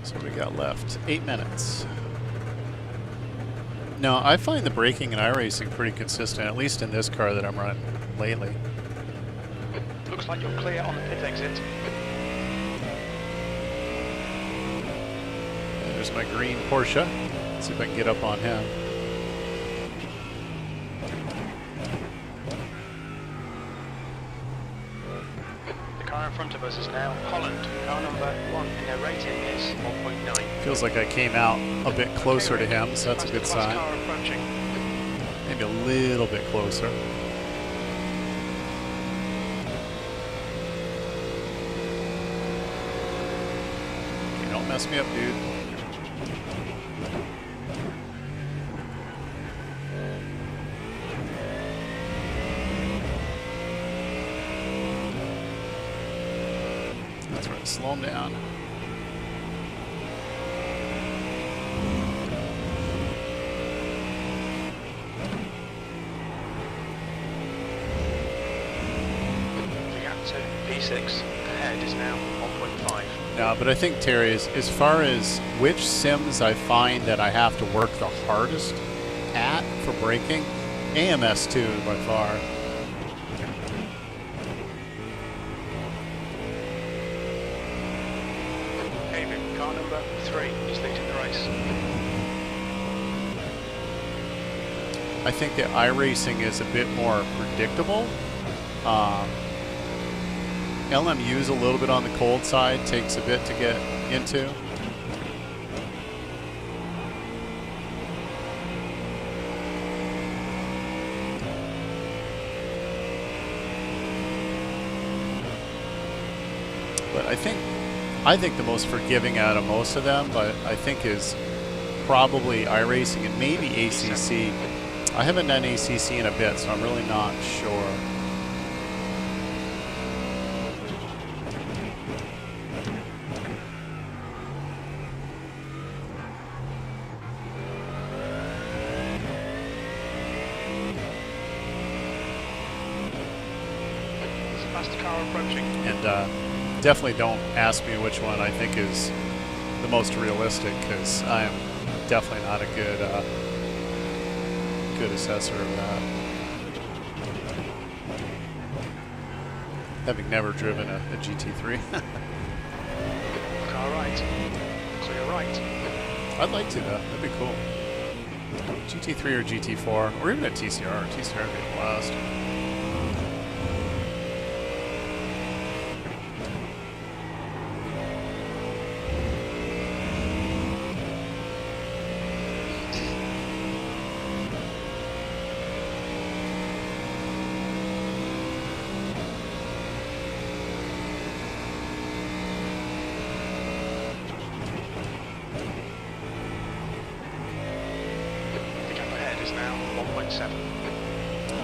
Speaker 1: So what we got left? 8 minutes. No, I find the braking in iRacing pretty consistent, at least in this car that I'm running lately.
Speaker 2: Looks like you're clear on the pit exit.
Speaker 1: There's my green Porsche. Let's see if I can get up on him.
Speaker 2: The car in front of us is now Holland. Car number 1 and their rating is 1.9.
Speaker 1: Feels like I came out a bit closer to him, so that's a good sign.
Speaker 2: Car approaching.
Speaker 1: Maybe a little bit closer. Okay, don't mess me up, dude. That's right, slow him down.
Speaker 2: P6 ahead is now 1.5.
Speaker 1: No, but I think, Terry, as far as which sims I find that I have to work the hardest at for braking, AMS2 by far.
Speaker 2: Haven, car number 3 is leading the race.
Speaker 1: I think that iRacing is a bit more predictable. LMU's a little bit on the cold side, takes a bit to get into. But I think the most forgiving out of most of them, but I think is probably iRacing and maybe ACC. I haven't done ACC in a bit, so I'm really not sure. And definitely don't ask me which one I think is the most realistic, because I am definitely not a good assessor of that. Having never driven a GT3.
Speaker 2: Car right. Clear right.
Speaker 1: I'd like to, though. That'd be cool. GT3 or GT4, or even a TCR. TCR would be a blast.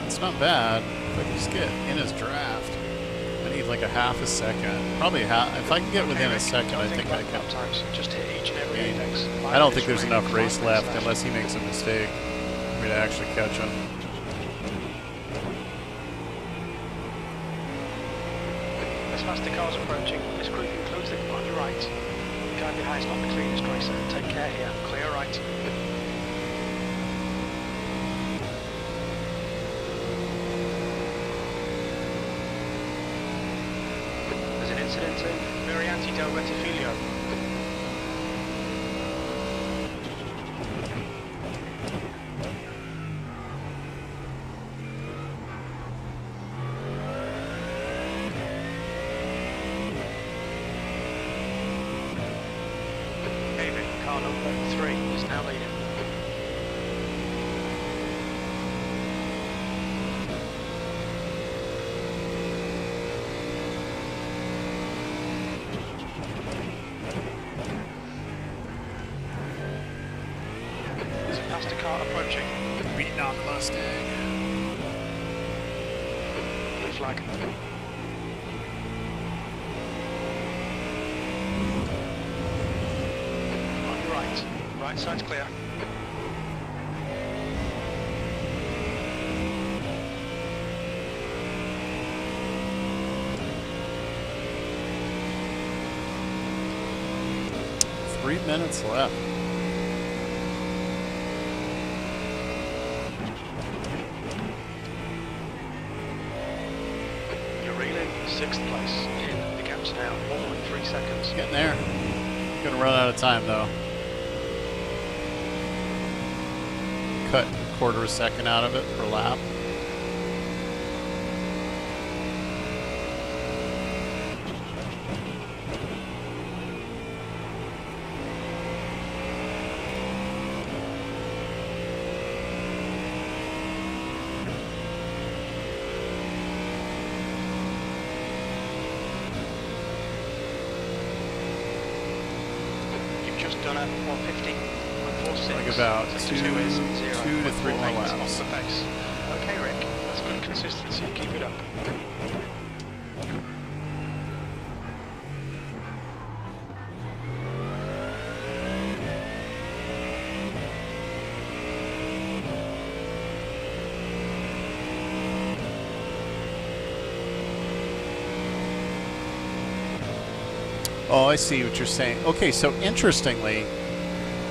Speaker 1: It's not bad. If I can just get in his draft, I need like a half a second. Probably half. If I can get within a second, I think I can.
Speaker 2: Just hit each and every apex.
Speaker 1: I don't think there's enough race left unless he makes a mistake for me to actually catch him.
Speaker 2: As faster cars approaching, this group includes the on your right. The guy behind is not the cleanest racer. Take care here. Clear right. Incident in Varianti del Rettifiglio. David, car number 3 is now leading. Car approaching.
Speaker 1: Beat knock Mustang.
Speaker 2: Blue flag. On your right. Right side's clear.
Speaker 1: Three minutes left.
Speaker 2: 6th place. The gap's now 1.3 seconds.
Speaker 1: Getting there. Gonna run out of time though. Cut a quarter of a second out of it per lap.
Speaker 2: Just done at 150.46.
Speaker 1: Like about
Speaker 2: so
Speaker 1: two to three more
Speaker 2: 0.48
Speaker 1: laps.
Speaker 2: off the pace. Okay, Rick, that's good consistency. Keep it up.
Speaker 1: Oh, I see what you're saying. Okay, so interestingly,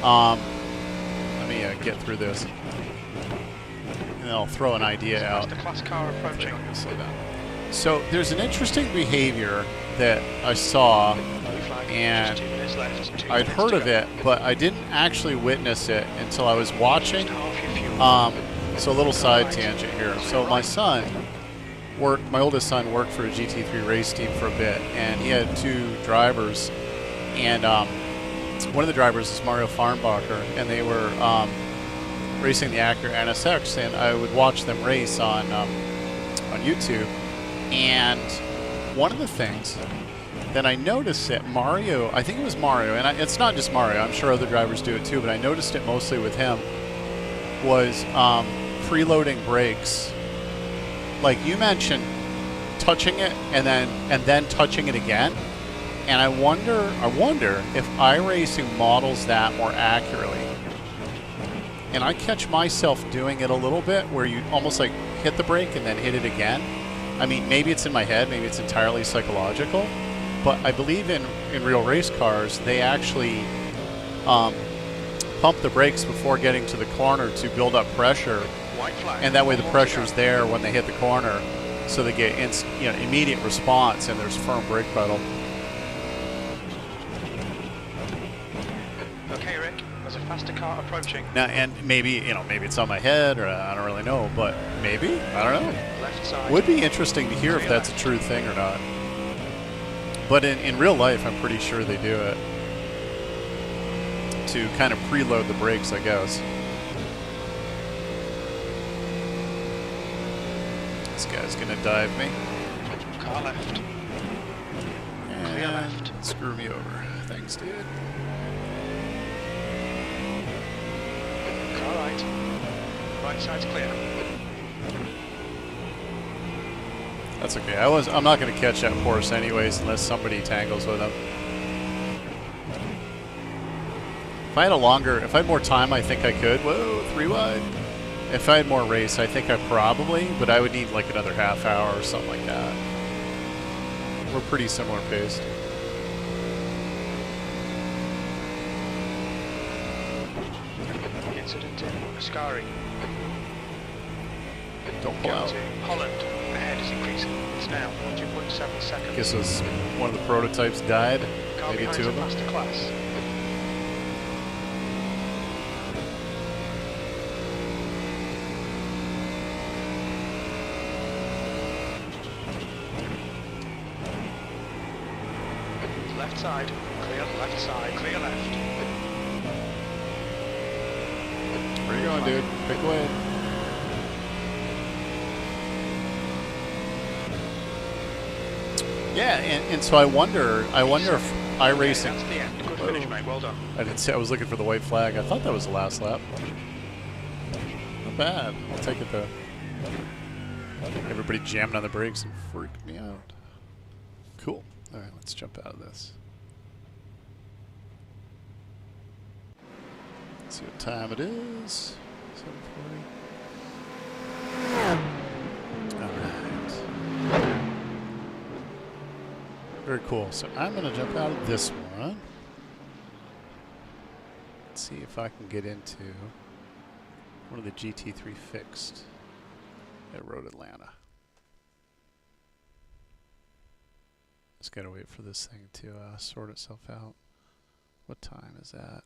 Speaker 1: let me get through this, and I'll throw an idea out.
Speaker 2: The class car approaching.
Speaker 1: I'm gonna slow down. So there's an interesting behavior that I saw, and
Speaker 2: Just 2 minutes left. 2
Speaker 1: I'd
Speaker 2: minutes
Speaker 1: heard
Speaker 2: to
Speaker 1: of
Speaker 2: go.
Speaker 1: it, but I didn't actually witness it until I was watching.
Speaker 2: Just half your fuel.
Speaker 1: So a little side tangent here. So my son my oldest son worked for a GT3 race team for a bit, and he had 2 drivers, and one of the drivers is Mario Farnbacher, and they were racing the Acura NSX, and I would watch them race on YouTube. And one of the things that I noticed that Mario, I think it was Mario, and it's not just Mario, I'm sure other drivers do it too, but I noticed it mostly with him, was preloading brakes. Like you mentioned, touching it and then touching it again, and I wonder if iRacing models that more accurately. And I catch myself doing it a little bit, where you almost like hit the brake and then hit it again. I mean, maybe it's in my head, maybe it's entirely psychological, but I believe in real race cars, they actually pump the brakes before getting to the corner to build up pressure. And that way the pressure's there when they hit the corner, so they get immediate response, and there's firm brake pedal.
Speaker 2: Okay, Rick, there's a faster car approaching.
Speaker 1: Now, and maybe it's on my head, or I don't really know, but maybe, I don't know.
Speaker 2: Left side.
Speaker 1: Would be interesting to hear if that's a true thing or not. But in real life, I'm pretty sure they do it to kind of preload the brakes, I guess. This guy's gonna dive me.
Speaker 2: Car left. Clear
Speaker 1: And
Speaker 2: left.
Speaker 1: screw me over. Thanks, dude.
Speaker 2: Car right. Right side's clear.
Speaker 1: That's okay. I'm not gonna catch that horse anyways unless somebody tangles with him. If I had more time, I think I could. Whoa, 3 wide. If I had more race, I think I probably, but I would need like another half hour or something like that. We're pretty similar paced.
Speaker 2: Incident in Ascari.
Speaker 1: Don't pull out.
Speaker 2: Holland. Ahead is increasing. It's now 2.7 seconds.
Speaker 1: Guess was one of the prototypes died.
Speaker 2: Car
Speaker 1: Maybe
Speaker 2: behind's
Speaker 1: 2
Speaker 2: a
Speaker 1: of them.
Speaker 2: faster class. Left side, clear left side, clear left.
Speaker 1: Where you going, dude? Pick away. Yeah, and so I wonder if iRacing.
Speaker 2: That's the end. Good finish, mate. Well done.
Speaker 1: I didn't say I was looking for the white flag. I thought that was the last lap. Not bad. I'll take it though. Everybody jamming on the brakes and freaked me out. Cool. All right, let's jump out of this. Let's see what time it is. 7:40. All right. Very cool. So I'm going to jump out of this one. Let's see if I can get into one of the GT3 fixed at Road Atlanta. Just gotta wait for this thing to sort itself out. What time is that?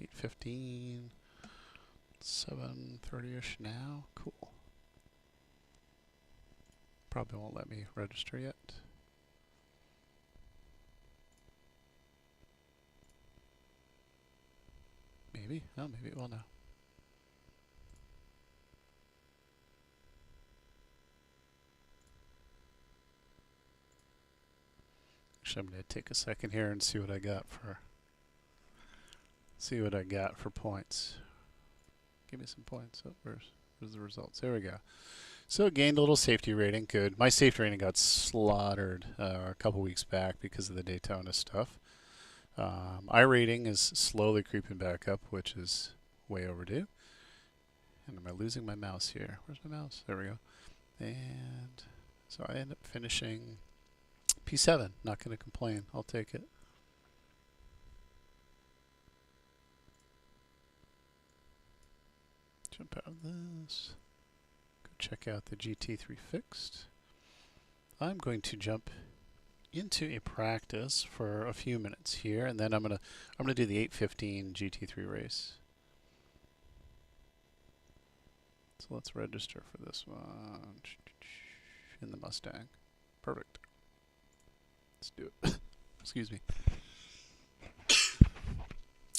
Speaker 1: 8:15. 7:30ish now. Cool. Probably won't let me register yet. Maybe. Oh, maybe it will now. Actually, I'm going to take a second here and see what I got for points. Give me some points. Oh, where's the results? There we go. So it gained a little safety rating. Good. My safety rating got slaughtered a couple weeks back because of the Daytona stuff. iRating is slowly creeping back up, which is way overdue. And am I losing my mouse here? Where's my mouse? There we go. And so I end up finishing P7. Not going to complain. I'll take it. Jump out of this. Go check out the GT3 fixed. I'm going to jump into a practice for a few minutes here, and then I'm gonna do the 8:15 GT3 race. So let's register for this one in the Mustang. Perfect. Let's do it. Excuse me.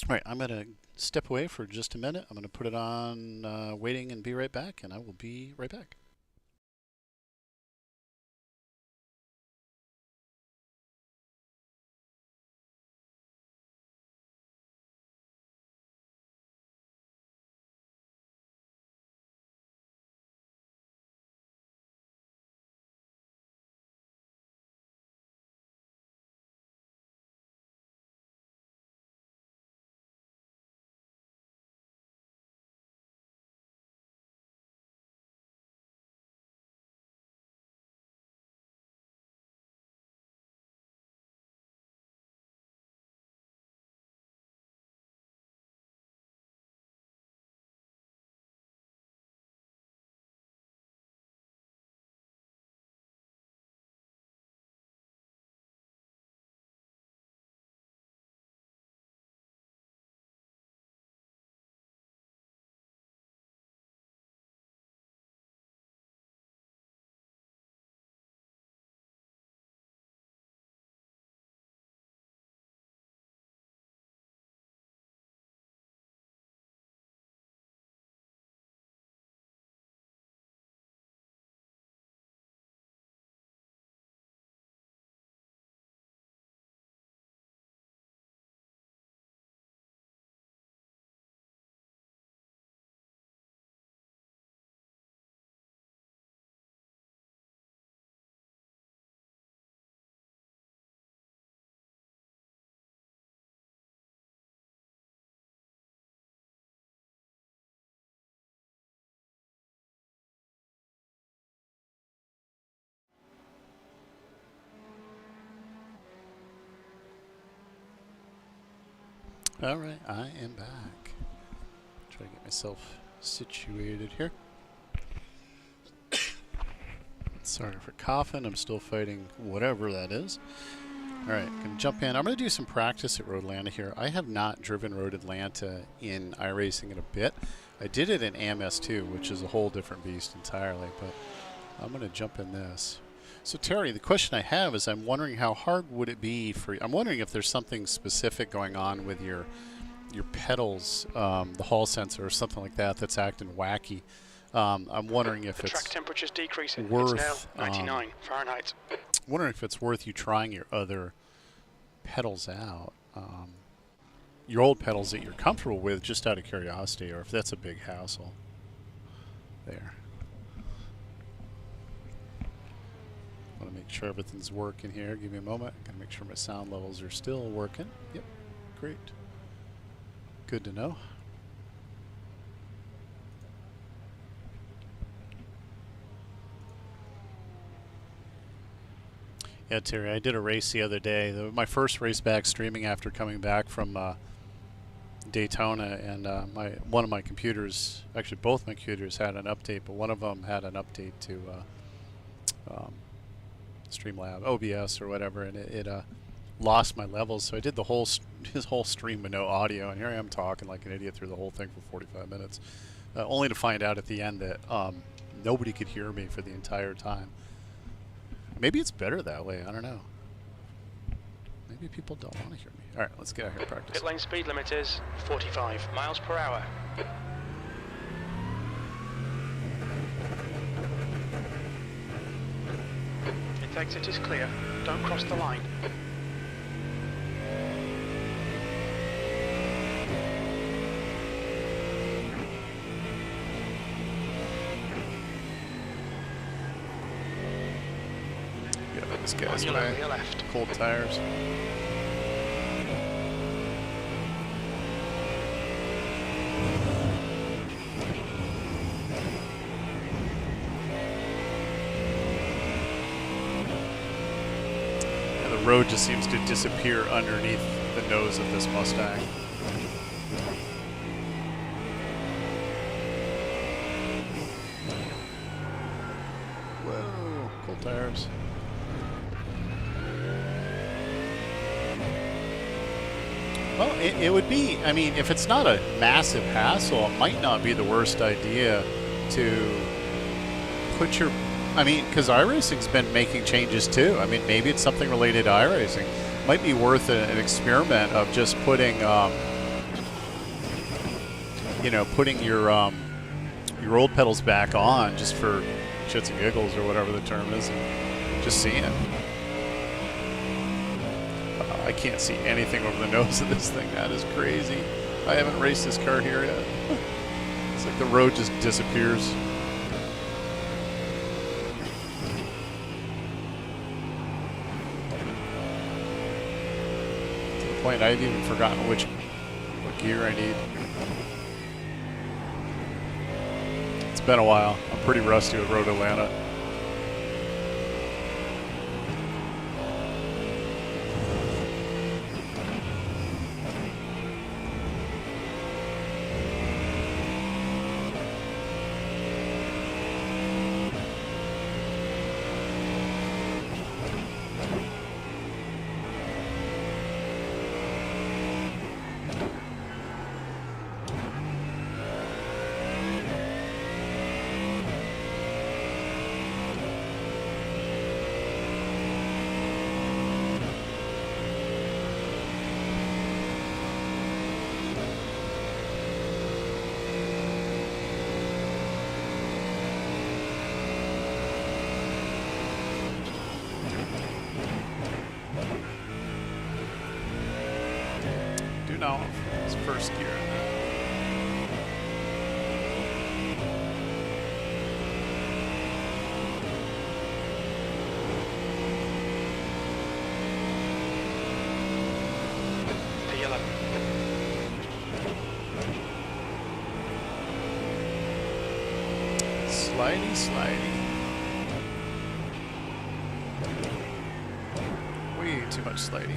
Speaker 1: All right, I'm gonna step away for just a minute. I'm gonna put it on waiting and be right back, and I will be right back. All right, I am back. Try to get myself situated here. Sorry for coughing. I'm still fighting whatever that is. All right, gonna jump in. I'm gonna do some practice at Road Atlanta here. I have not driven Road Atlanta in iRacing in a bit. I did it in AMS2, which is a whole different beast entirely, but I'm gonna jump in this. So Terry, the question I have is I'm wondering how hard would it be for you? I'm wondering if there's something specific going on with your pedals, the hall sensor or something like that that's acting wacky. I'm wondering if
Speaker 2: the track temperature's decreasing.
Speaker 1: Worth,
Speaker 2: it's now 99 Fahrenheit.
Speaker 1: Wondering if it's worth you trying your other pedals out. Your old pedals that you're comfortable with, just out of curiosity, or if that's a big hassle. There. I want to make sure everything's working here. Give me a moment. I'm going to make sure my sound levels are still working. Yep, great. Good to know. Yeah, Terry, I did a race the other day. My first race back streaming after coming back from Daytona, and one of my computers, actually both my computers had an update, but one of them had an update to Streamlab, OBS or whatever, and it lost my levels. So I did the his whole stream with no audio, and here I am talking like an idiot through the whole thing for 45 minutes, only to find out at the end that nobody could hear me for the entire time. Maybe it's better that way. I don't know. Maybe people don't want to hear me. All right, let's get out here and practice.
Speaker 2: Pit lane speed limit is 45 miles per hour. Exit is clear. Don't cross the line.
Speaker 1: Yeah, this guy's
Speaker 2: on your left.
Speaker 1: Cold tires. The road just seems to disappear underneath the nose of this Mustang. Whoa, cold tires. Well, it would be, I mean, if it's not a massive hassle, it might not be the worst idea to put your, I mean, because iRacing's been making changes too. I mean, maybe it's something related to iRacing. Might be worth an experiment of just putting, you know, putting your old pedals back on just for shits and giggles or whatever the term is, and just seeing. I can't see anything over the nose of this thing. That is crazy. I haven't raced this car here yet. It's like the road just disappears. Point I've even forgotten what gear I need. It's been a while. I'm pretty rusty with Road Atlanta. No, it's first gear.
Speaker 2: P11.
Speaker 1: Slidey, slidey. Way too much slidey.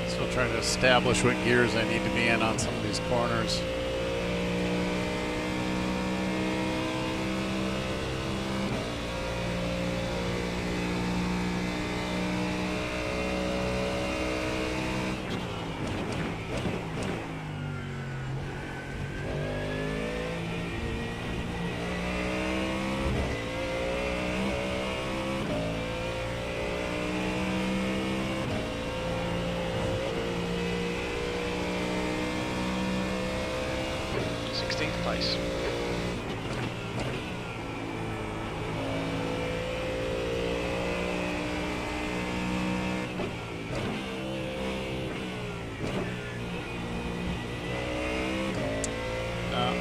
Speaker 1: Still trying to establish what gears I need to be in on some of these corners.
Speaker 2: Place.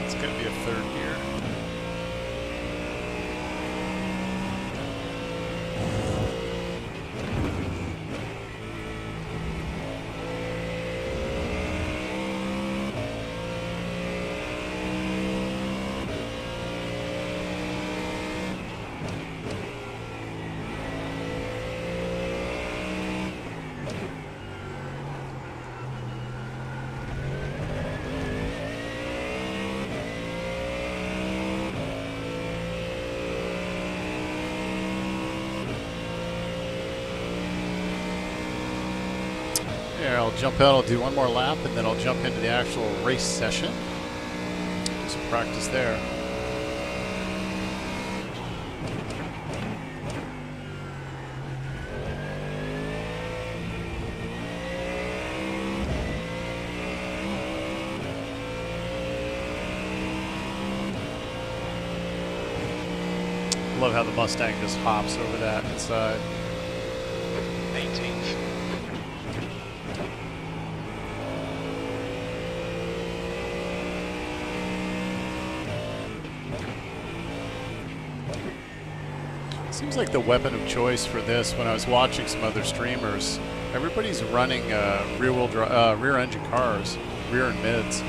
Speaker 1: It's going to be a third gear. There, I'll jump out, I'll do one more lap, and then I'll jump into the actual race session. Do some practice there. Love how the Mustang just hops over that inside.
Speaker 2: 18th.
Speaker 1: Seems like the weapon of choice for this when I was watching some other streamers. Everybody's running rear engine cars, rear and mids.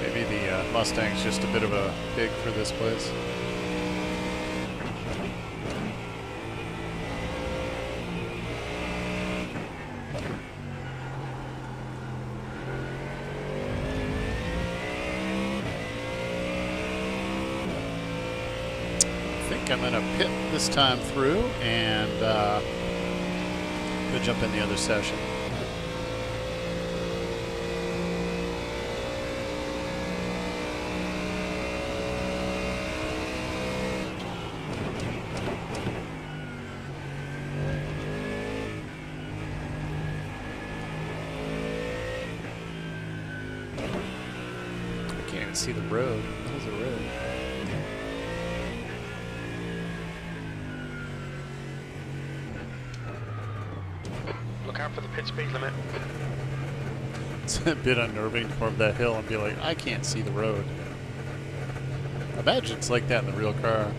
Speaker 1: Maybe the Mustang's just a bit of a pig for this place. I'm going to pit this time through and go jump in the other session. I can't even see the road. What is the road?
Speaker 2: Look out for the pit speed limit.
Speaker 1: It's a bit unnerving to come up that hill and be like, I can't see the road. I imagine it's like that in the real car.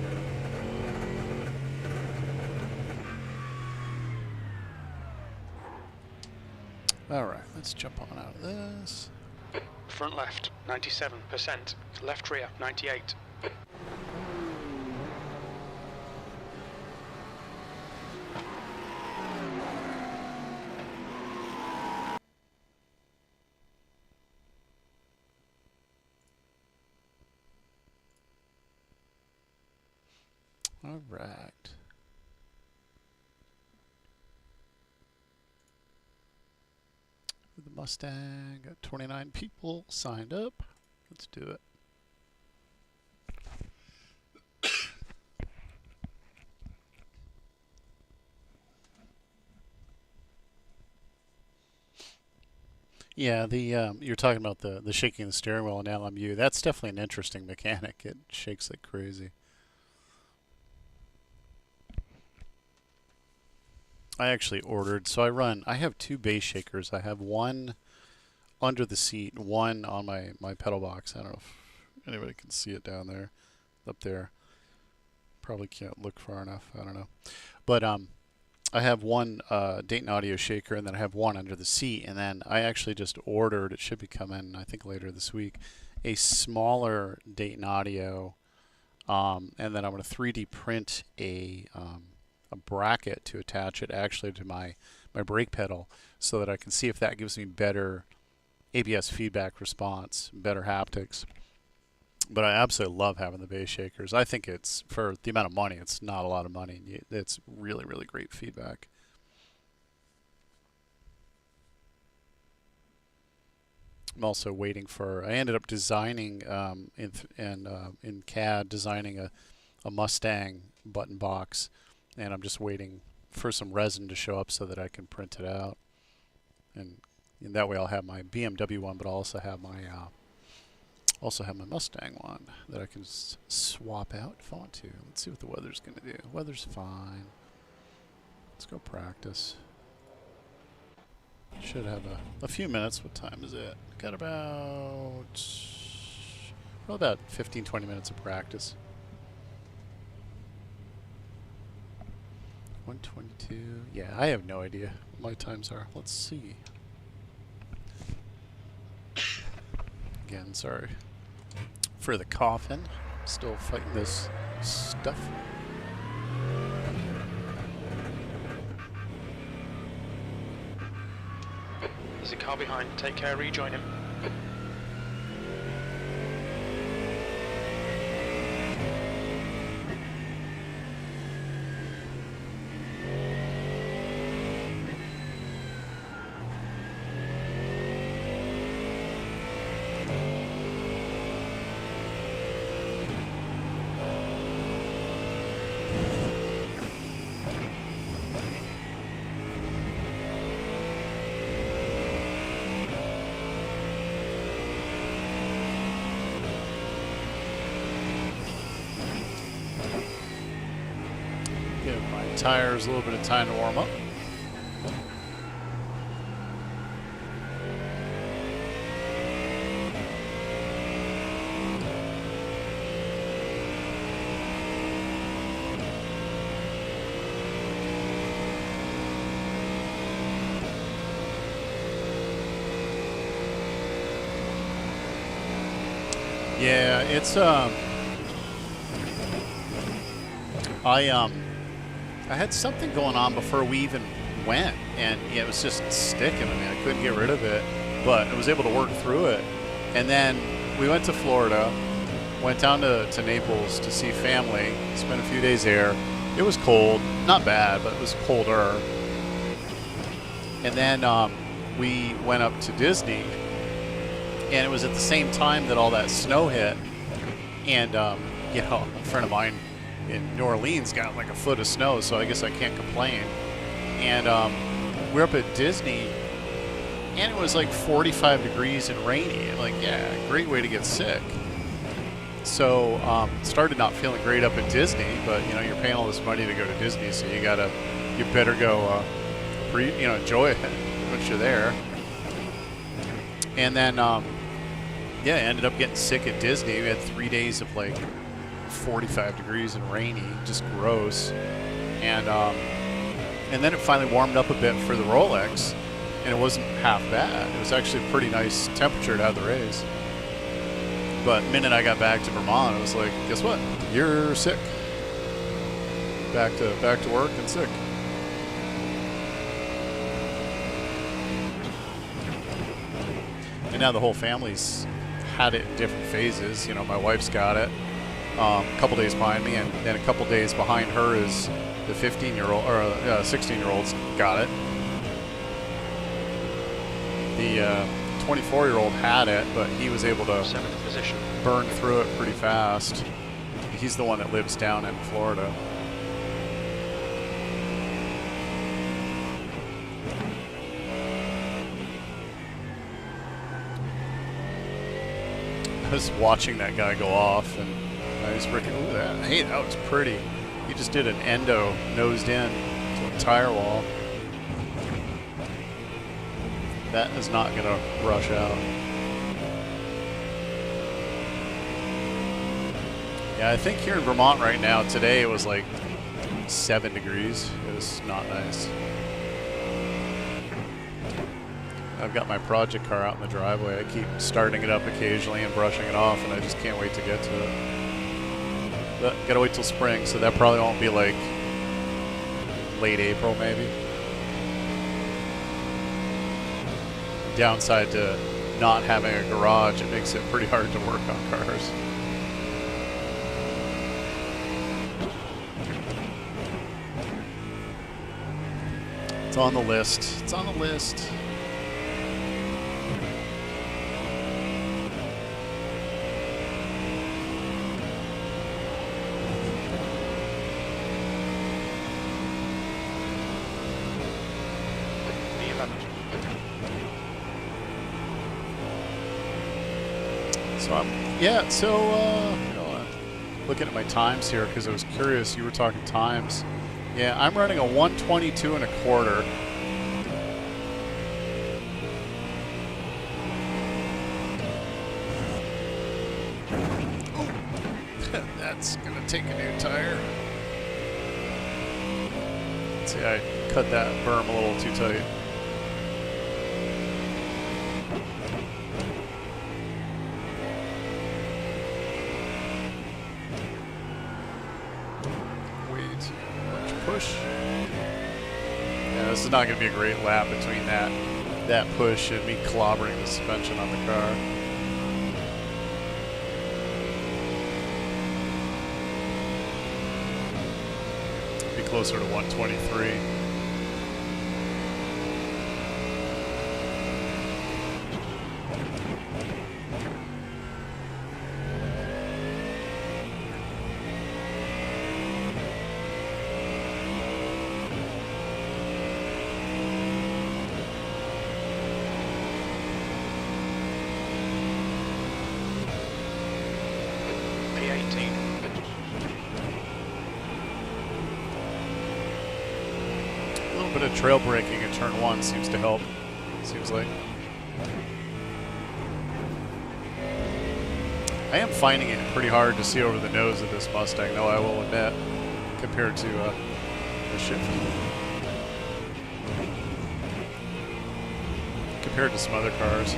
Speaker 1: Alright, let's jump on out of this.
Speaker 2: Front left, 97%. Left rear, 98.
Speaker 1: All right. The Mustang, got 29 people signed up. Let's do it. Yeah, you're talking about the shaking the steering wheel in LMU. That's definitely an interesting mechanic. It shakes like crazy. I actually ordered, so I have two base shakers. I have one under the seat, one on my pedal box. I don't know if anybody can see it down there, up there. Probably can't look far enough, I don't know. But I have one Dayton Audio shaker, and then I have one under the seat, and then I actually just ordered, it should be coming, I think later this week, a smaller Dayton Audio, and then I'm going to 3D print a bracket to attach it actually to my brake pedal so that I can see if that gives me better ABS feedback response, better haptics. But I absolutely love having the bass shakers. I think it's, for the amount of money, it's not a lot of money. It's really, really great feedback. I'm also waiting for, I ended up designing in CAD, designing a Mustang button box, and I'm just waiting for some resin to show up so that I can print it out. And that way I'll have my BMW one, but I'll also have my Mustang one that I can swap out if I want to. Let's see what the weather's going to do. Weather's fine. Let's go practice. Should have a few minutes. What time is it? Got about 15-20 minutes of practice. 1:22. Yeah, I have no idea what my times are. Let's see. Again, sorry for the coughing. Still fighting this stuff.
Speaker 2: There's a car behind. Take care, rejoin him.
Speaker 1: tires a little bit of time to warm up. Yeah, it's I had something going on before we even went, and yeah, it was just sticking. I mean, I couldn't get rid of it, but I was able to work through it. And then we went to Florida, went down to Naples to see family, spent a few days there. It was cold, not bad, but it was colder. And then we went up to Disney, and it was at the same time that all that snow hit. And you know, a friend of mine in New Orleans got like a foot of snow, so I guess I can't complain. And we're up at Disney, and it was like 45 degrees and rainy. I'm like, yeah, great way to get sick. So started not feeling great up at Disney, but you know, you're paying all this money to go to Disney, so you better go, enjoy it once you're there. And then, yeah, ended up getting sick at Disney. We had 3 days of like 45 degrees and rainy, just gross. And then it finally warmed up a bit for the Rolex, and it wasn't half bad. It was actually a pretty nice temperature to have the race. But the minute I got back to Vermont, I was like, guess what? You're sick. Back to work and sick. And now the whole family's had it in different phases. You know, my wife's got it a couple days behind me, and then a couple days behind her is the 15-year-old or 16-year-old's got it. The 24-year-old had it, but he was able to
Speaker 2: 7th position.
Speaker 1: Burn through it pretty fast. He's the one that lives down in Florida. I was watching that guy go off, and I was freaking, ooh, hey, that was pretty. He just did an endo, nosed in to a tire wall. That is not going to rush out. Yeah, I think here in Vermont right now, today it was like 7 degrees. It was not nice. I've got my project car out in the driveway. I keep starting it up occasionally and brushing it off, and I just can't wait to get to it. But gotta wait till spring, so that probably won't be like late April maybe. Downside to not having a garage, it makes it pretty hard to work on cars. It's on the list. It's on the list. Looking at my times here because I was curious. You were talking times. Yeah, I'm running a 1:22 1/4. That's gonna take a new tire. See, I cut that berm a little too tight. Push. Yeah, this is not going to be a great lap between that push and me clobbering the suspension on the car. Be closer to 123. little bit of trail braking at turn 1 seems to help, seems like. I am finding it pretty hard to see over the nose of this Mustang, though, I will admit, compared to the Shift. Compared to some other cars.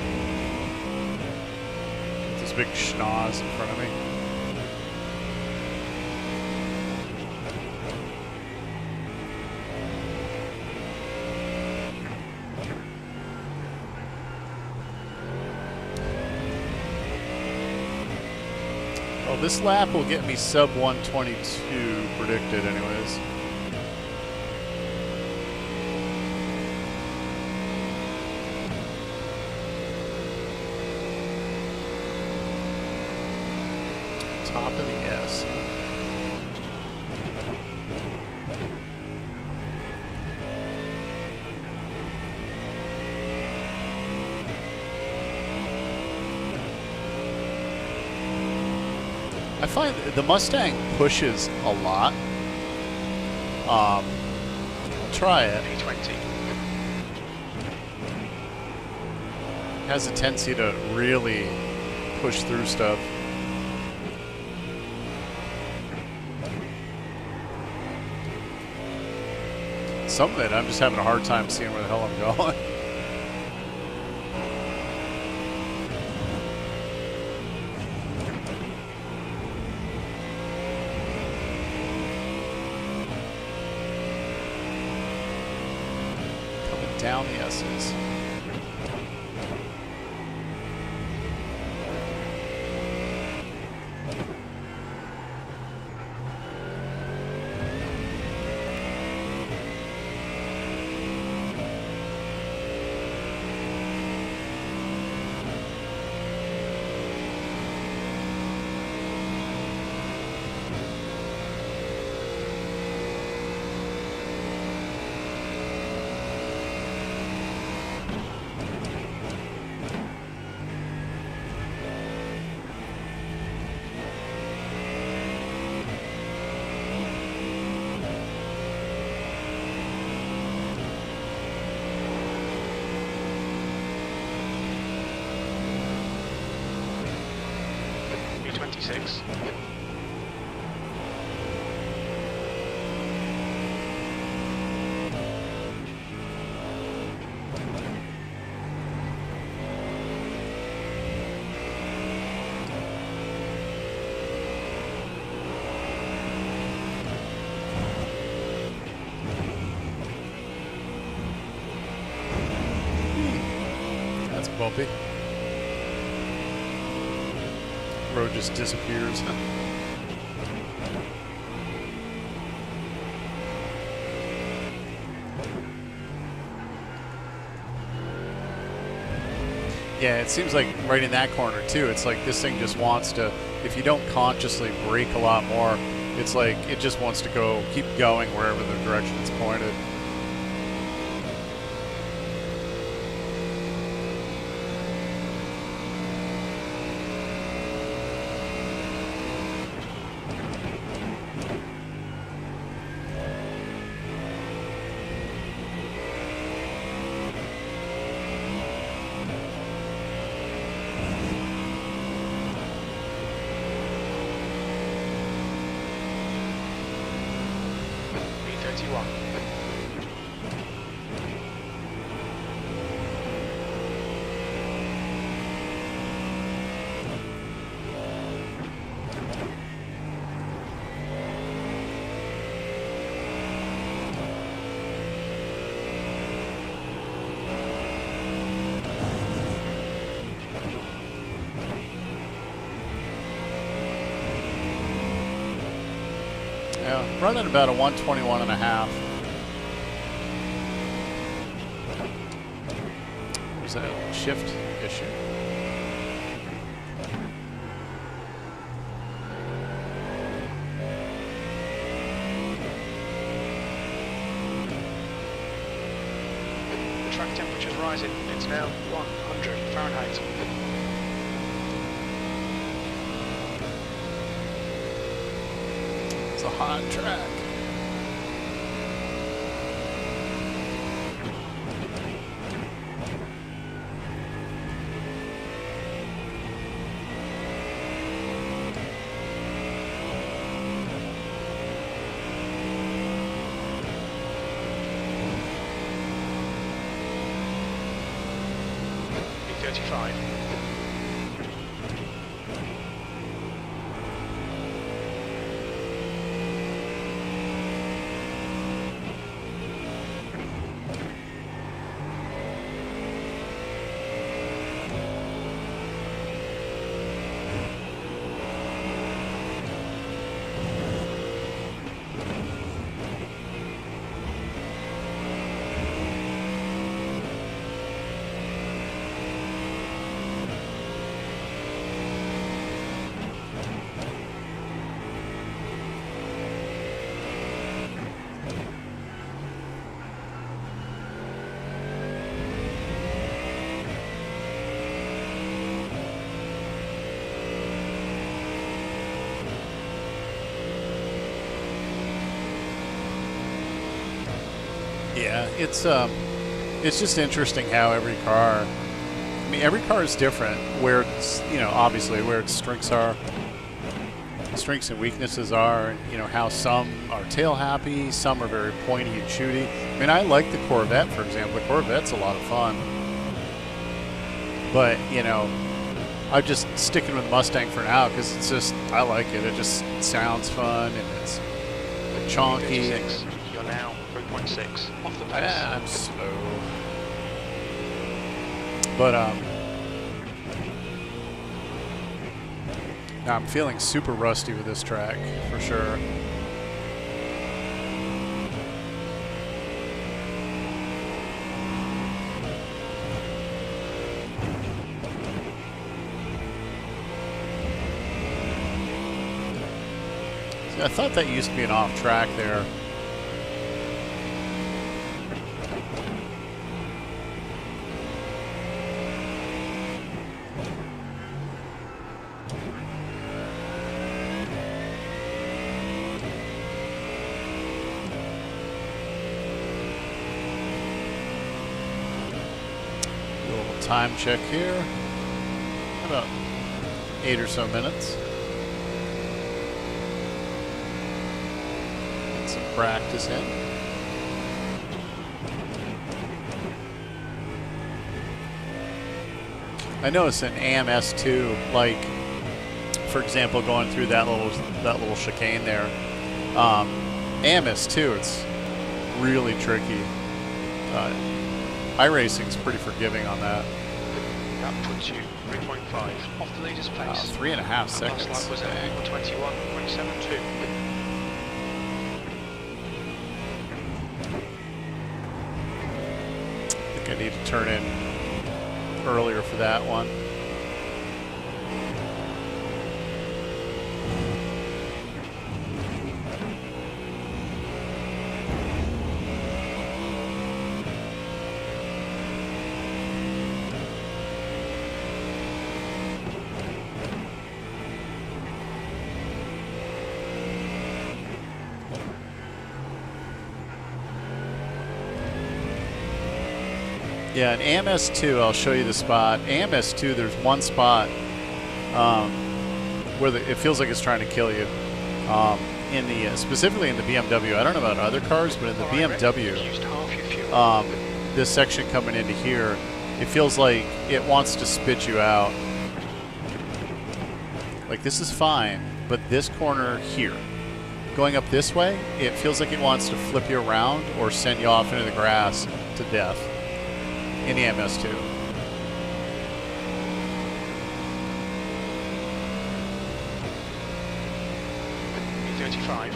Speaker 1: With this big schnoz in front of me. Well, this lap will get me sub 122 predicted anyways. Top of the S. I find the Mustang pushes a lot. I'll try it.
Speaker 2: P20.
Speaker 1: Has a tendency to really push through stuff. Some of it, I'm just having a hard time seeing where the hell I'm going. Coming down the S's.
Speaker 2: P26.
Speaker 1: That's bumpy. Road just disappears. Yeah, it seems like right in that corner too, it's like this thing just wants to, if you don't consciously brake a lot more, it's like it just wants to go, keep going wherever the direction it's pointed.
Speaker 2: P31.
Speaker 1: Yeah, running about a 121 and a half. There's a shift issue.
Speaker 2: The track temperature's rising. It's now 100 Fahrenheit.
Speaker 1: It's a hot track.
Speaker 2: 35.
Speaker 1: Yeah, it's just interesting how every car, I mean, every car is different, where it's, you know, obviously where its strengths and weaknesses are, and, you know, how some are tail happy, some are very pointy and shooty. I mean, I like the Corvette, for example. The Corvette's a lot of fun. But, you know, I'm just sticking with Mustang for now because it's just, I like it. It just sounds fun and it's chonky.
Speaker 2: You're now 3.6 off the pace.
Speaker 1: Yeah, I'm slow. But I'm feeling super rusty with this track for sure. I thought that used to be an off track there. A little time check here. About 8 or so minutes. Some practice in. I noticed an AMS2, like for example, going through that little chicane there. AMS2, it's really tricky. iRacing's pretty forgiving on that.
Speaker 2: That puts you 3.5 off the leader's pace.
Speaker 1: 3.5 seconds.
Speaker 2: Last lap was at 21.72.
Speaker 1: I need to turn in earlier for that one. Yeah, an AMS2, I'll show you the spot. AMS2, there's one spot where it feels like it's trying to kill you. In the specifically in the BMW. I don't know about other cars, but in the BMW, this section coming into here, it feels like it wants to spit you out. Like, this is fine, but this corner here, going up this way, it feels like it wants to flip you around or send you off into the grass to death. In the MS2.
Speaker 2: 35.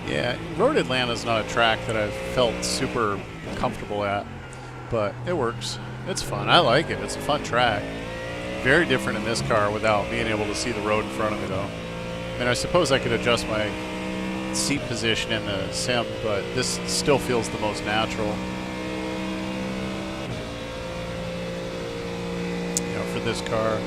Speaker 1: Yeah, Road Atlanta's not a track that I've felt super comfortable at, but it works. It's fun. I like it. It's a fun track. Very different in this car without being able to see the road in front of me, though. I mean, I suppose I could adjust my seat position in the sim, but this still feels the most natural. with this car.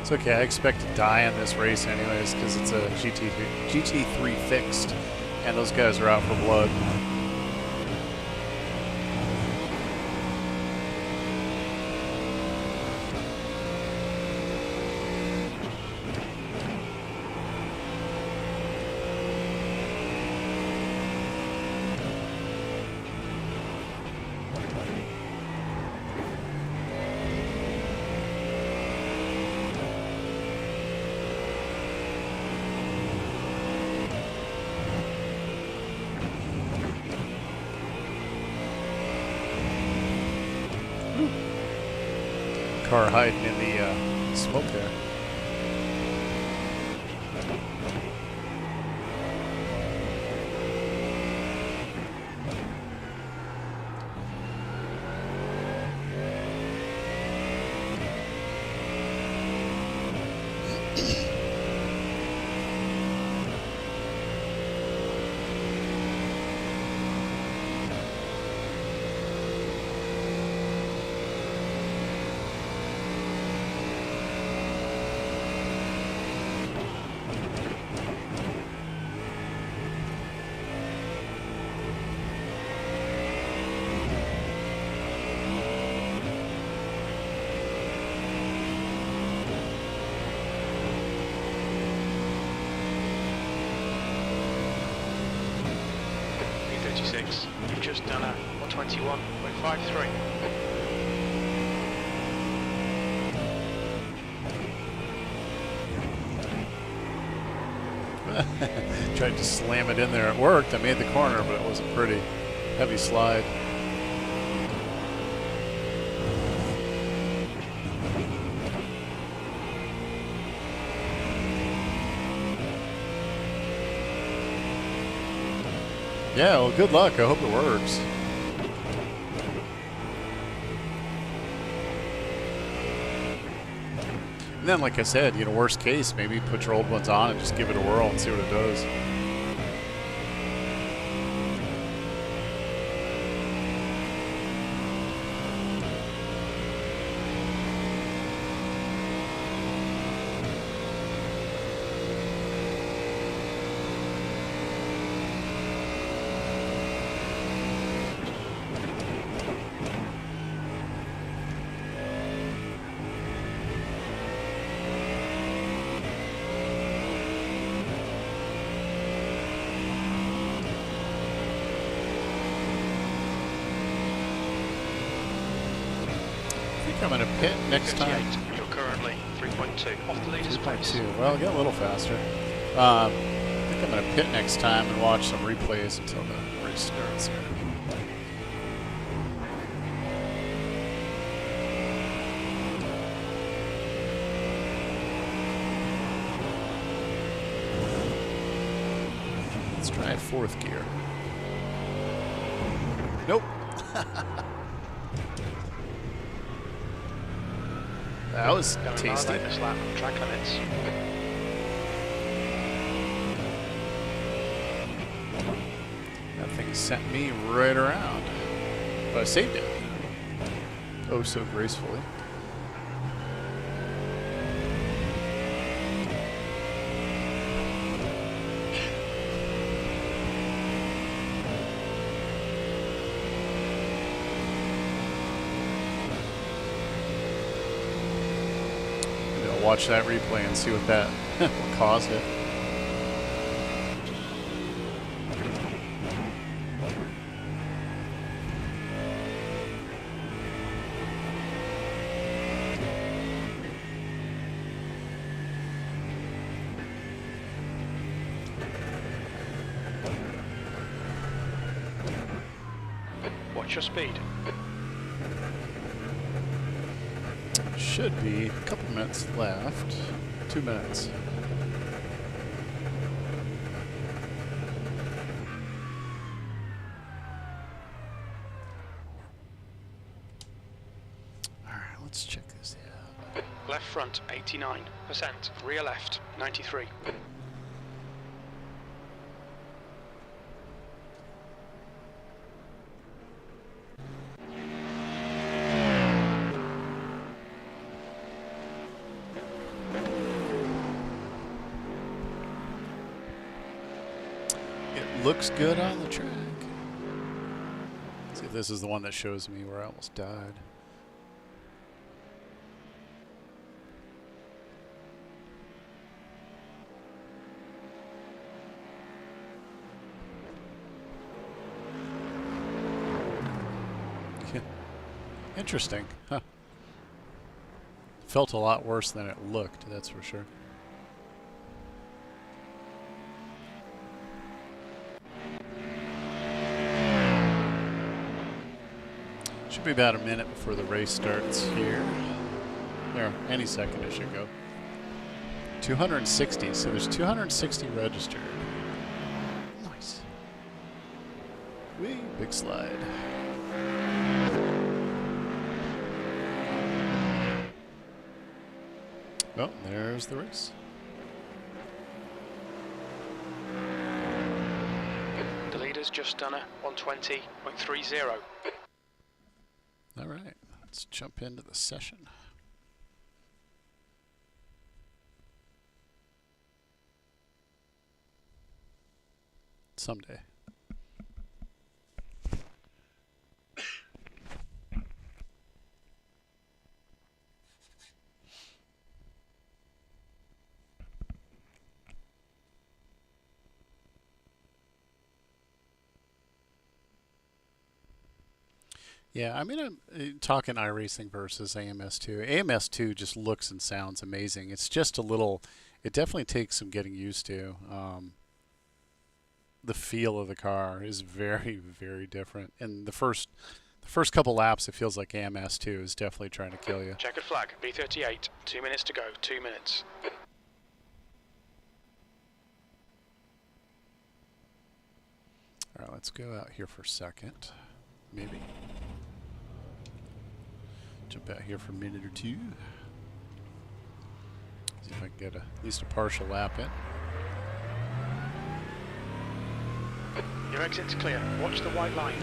Speaker 1: It's okay, I expect to die in this race anyways, because it's a GT3 fixed, and those guys are out for blood. Car hiding in the smoke there.
Speaker 2: You've just done a 121.53.
Speaker 1: Tried to slam it in there. It worked. I made the corner, but it wasn't pretty. Heavy slide. Yeah, well, good luck. I hope it works. And then, like I said, you know, worst case, maybe put your old ones on and just give it a whirl and see what it does. I'm going to pit next time.
Speaker 2: You're currently 3.2 off the leader's place.
Speaker 1: Well, get a little faster. I think I'm going to pit next time and watch some replays until the race starts here. Let's try fourth gear. Nope. That was tasty.
Speaker 2: This lap, track limits.
Speaker 1: That thing sent me right around. But I saved it. Oh, so gracefully. Watch that replay and see what that what caused it.
Speaker 2: Watch your speed.
Speaker 1: Should be a couple minutes left. 2 minutes. Alright, let's check this out.
Speaker 2: Left front 89%, rear left 93.
Speaker 1: looks good on the track. Let's see if this is the one that shows me where I almost died. Interesting, huh? Felt a lot worse than it looked, that's for sure. Should be about a minute before the race starts here. There, any second it should go. 260, so there's 260 registered. Nice. Whee, big slide. Oh, there's the race.
Speaker 2: The leader's just done a 120.30.
Speaker 1: All right, let's jump into the session. Someday. Yeah, I mean, I'm talking iRacing versus AMS2. AMS2 just looks and sounds amazing. It's just a little, it definitely takes some getting used to. The feel of the car is very, very different. And the first couple laps, it feels like AMS2 is definitely trying to kill you.
Speaker 2: Checkered flag, B38, 2 minutes to go, 2 minutes.
Speaker 1: All right, let's go out here for a second, maybe. Jump out here for a minute or two. See if I can get at least a partial lap in.
Speaker 2: Your exit's clear. Watch the white line.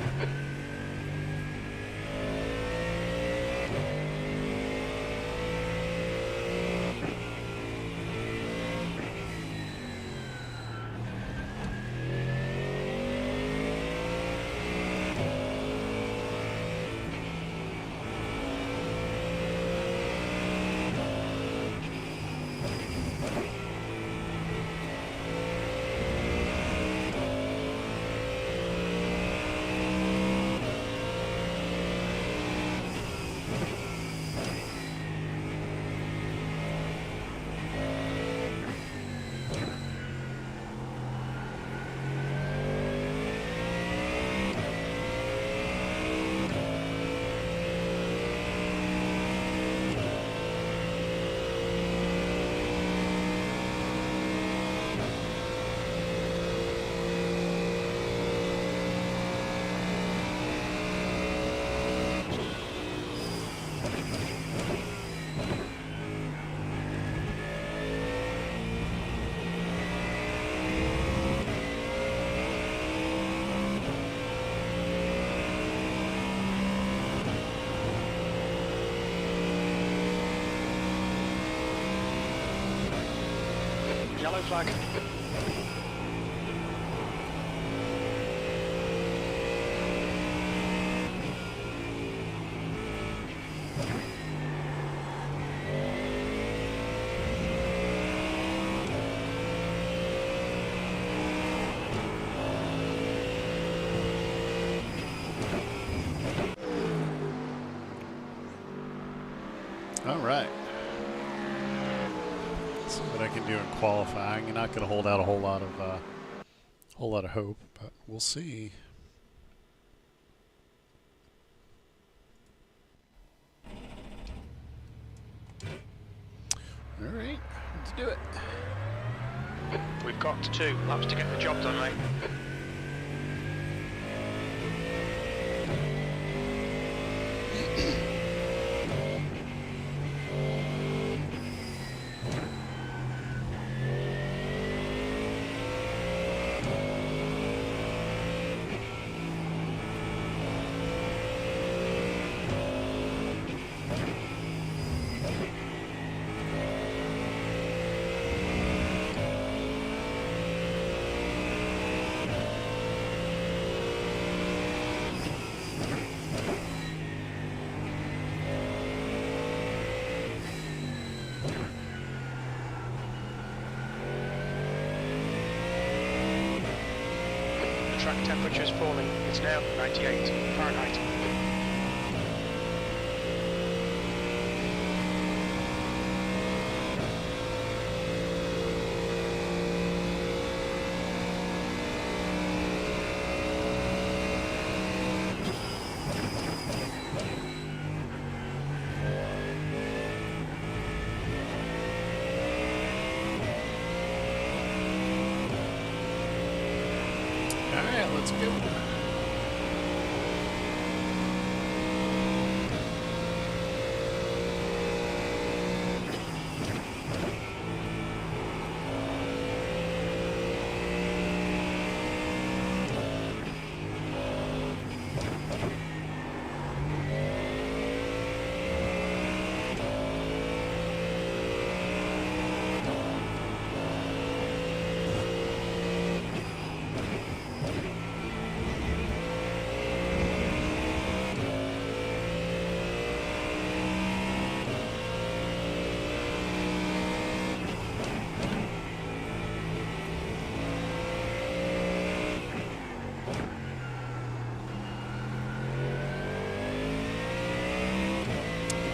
Speaker 2: Yellow flag.
Speaker 1: All right. See what I can do in qualifying. You're not going to hold out a whole lot of hope, but we'll see. All right, let's do it.
Speaker 2: We've got 2 laps to get the job done, mate. The track temperature is falling. It's now 98 Fahrenheit.
Speaker 1: Alright, let's go.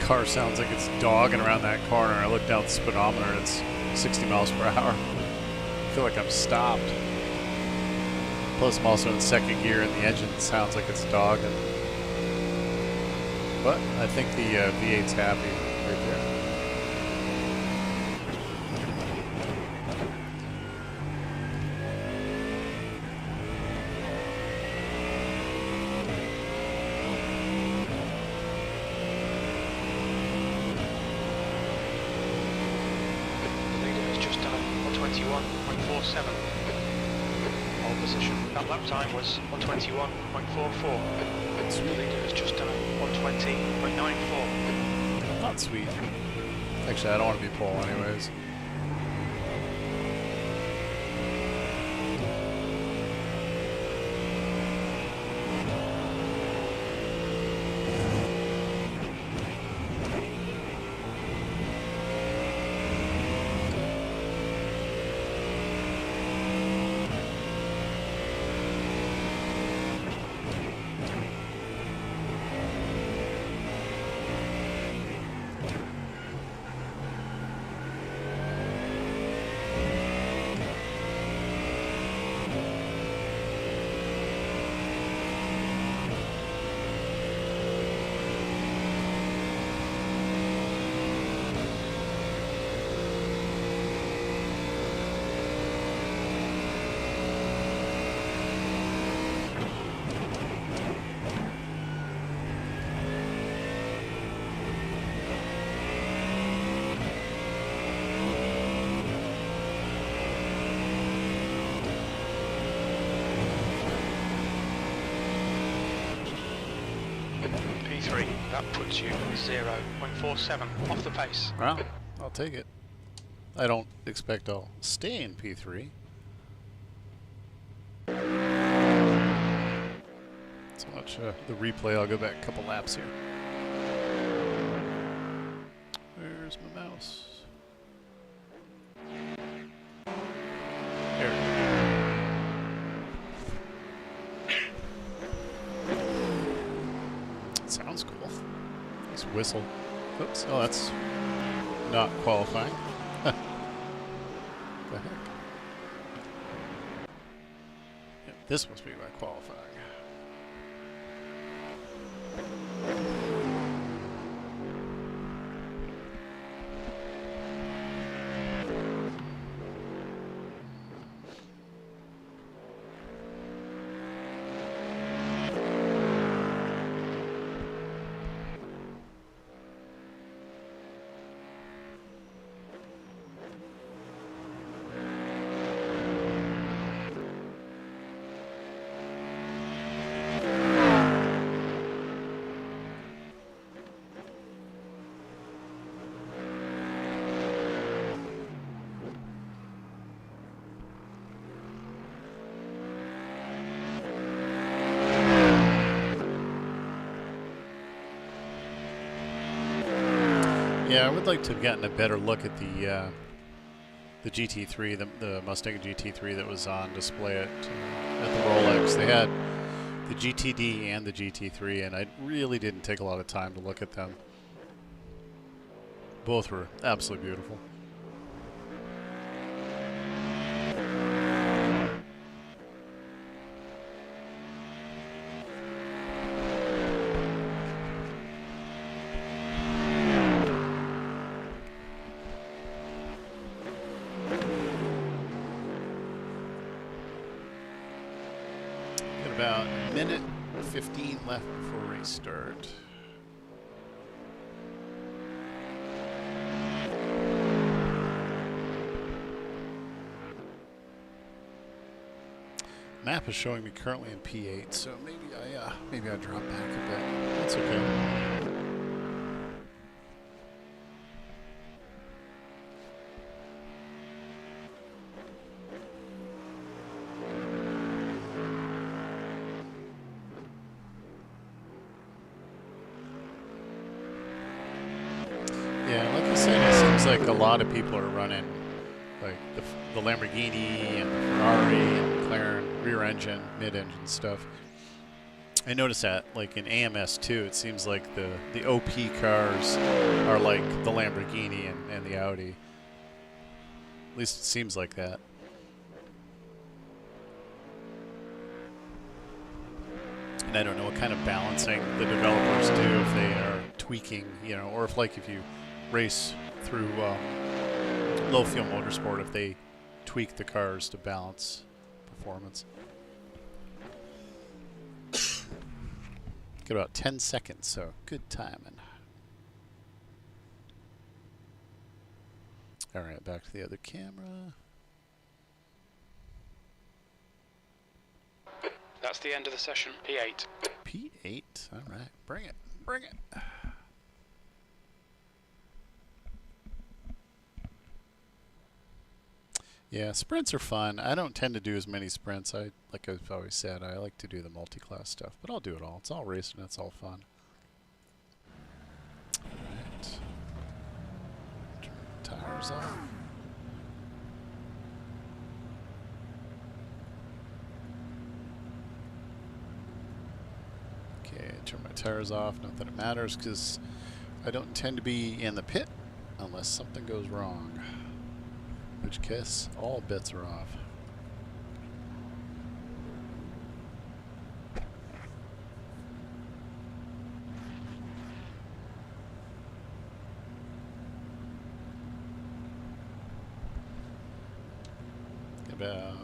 Speaker 1: Car sounds like it's dogging around that corner. I look down the speedometer, it's 60 miles per hour. I feel like I'm stopped. Plus I'm also in second gear and the engine sounds like it's dogging. But I think the V8's happy right there.
Speaker 2: Pole position. That lap time was 121.44. The leader has just done 120.94.
Speaker 1: Not sweet. Actually, I don't want to be pole anyways.
Speaker 2: P3, that puts you 0.47 off the pace.
Speaker 1: Wow, I'll take it. I don't expect I'll stay in P3. So much the replay, I'll go back a couple laps here. Where's my mouse? There it is. Sounds cool. Nice whistle. Oops. Oh, that's not qualifying. The heck? Yeah, this must be my qualifying. Yeah, I would like to have gotten a better look at the GT3, the Mustang GT3 that was on display at the Rolex. They had the GTD and the GT3, and I really didn't take a lot of time to look at them. Both were absolutely beautiful. About a minute 15 left before race start. Map is showing me currently in P8, so maybe I drop back a bit. That's okay. Like a lot of people are running like the Lamborghini and the Ferrari and McLaren rear engine, mid engine stuff. I noticed that like in AMS too, it seems like the OP cars are like the Lamborghini and the Audi. At least it seems like that. And I don't know what kind of balancing the developers do, if they are tweaking, you know, or if you race through low fuel motorsport, if they tweak the cars to balance performance. Got about 10 seconds, so good timing. All right, back to the other camera.
Speaker 2: That's the end of the session, P8.
Speaker 1: P8, all right, bring it, bring it. Yeah, sprints are fun. I don't tend to do as many sprints. Like I've always said, I like to do the multi-class stuff, but I'll do it all. It's all racing. It's all fun. All right. Turn the tires off. Okay, turn my tires off. Not that it matters, because I don't intend to be in the pit unless something goes wrong. In which case, all bets are off. About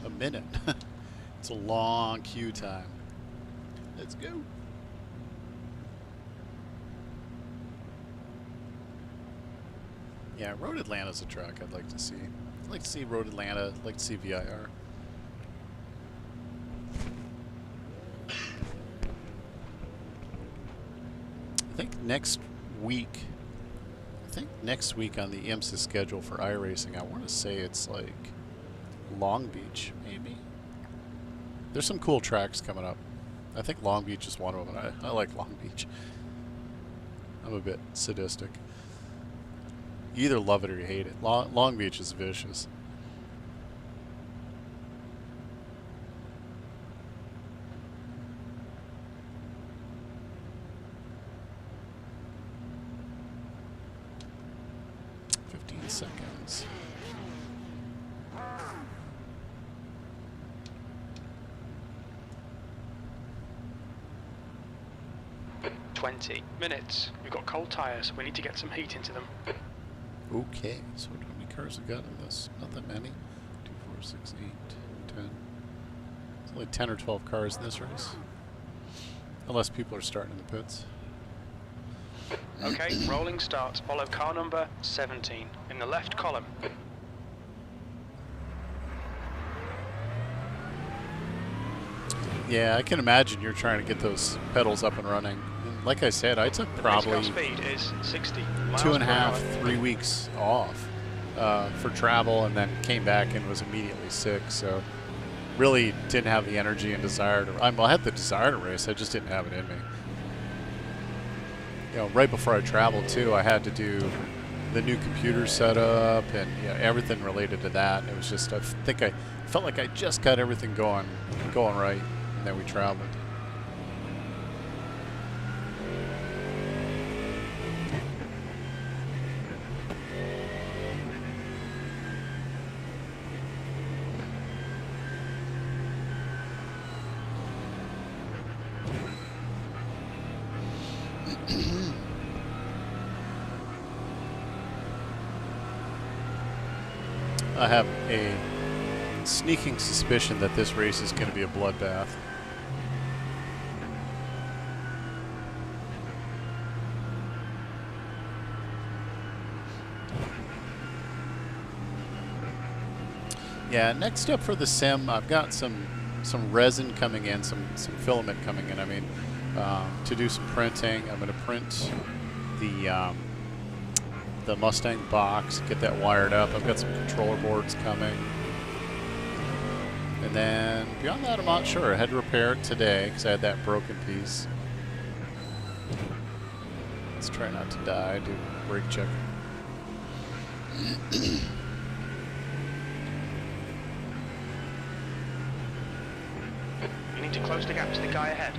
Speaker 1: a minute. It's a long queue time. Let's go. Yeah, Road Atlanta's a track I'd like to see. I'd like to see Road Atlanta. I'd like to see VIR. I think next week on the IMSA schedule for iRacing, I want to say it's like Long Beach, maybe. There's some cool tracks coming up. I think Long Beach is one of them. I like Long Beach. I'm a bit sadistic. You either love it or you hate it. Long Beach is vicious. Seconds.
Speaker 2: 20 minutes. We've got cold tyres. We need to get some heat into them.
Speaker 1: Okay, so how many cars have got in this? Not that many. 2, 4, 6, 8, 10. It's only 10 or 12 cars in this race. Unless people are starting in the pits.
Speaker 2: Okay, rolling start. Follow car number 17 in the left column.
Speaker 1: Yeah, I can imagine you're trying to get those pedals up and running. And like I said, I took probably
Speaker 2: speed is 60 miles
Speaker 1: 2.5, 3 weeks off for travel, and then came back and was immediately sick. So really didn't have the energy and desire to. I had the desire to race. I just didn't have it in me. you know, right before I traveled too, I had to do the new computer setup and, you know, everything related to that. It was just, I felt like I just got everything going right, and then we traveled. I have a sneaking suspicion that this race is going to be a bloodbath. Yeah, next up for the sim, I've got some resin coming in, some filament coming in. I mean, to do some printing, I'm going to print the Mustang box, get that wired up. I've got some controller boards coming. And then beyond that, I'm not sure. I had to repair it today because I had that broken piece. Let's try not to die. Do brake check.
Speaker 2: You need to close the gap to the guy ahead.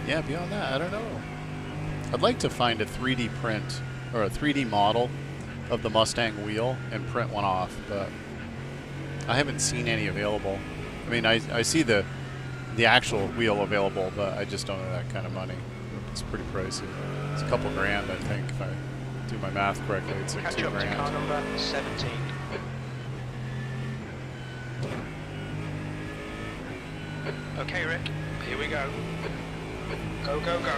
Speaker 1: Yeah, beyond that, I don't know. I'd like to find a 3D print or a 3D model of the Mustang wheel and print one off, but I haven't seen any available. I mean, I see the actual wheel available, but I just don't have that kind of money. It's pretty pricey. It's a couple grand, I think, if I do my math correctly. It's like
Speaker 2: Catch
Speaker 1: $2
Speaker 2: up
Speaker 1: grand.
Speaker 2: to car number 17. Okay, Rick, here we go. Go, go, go.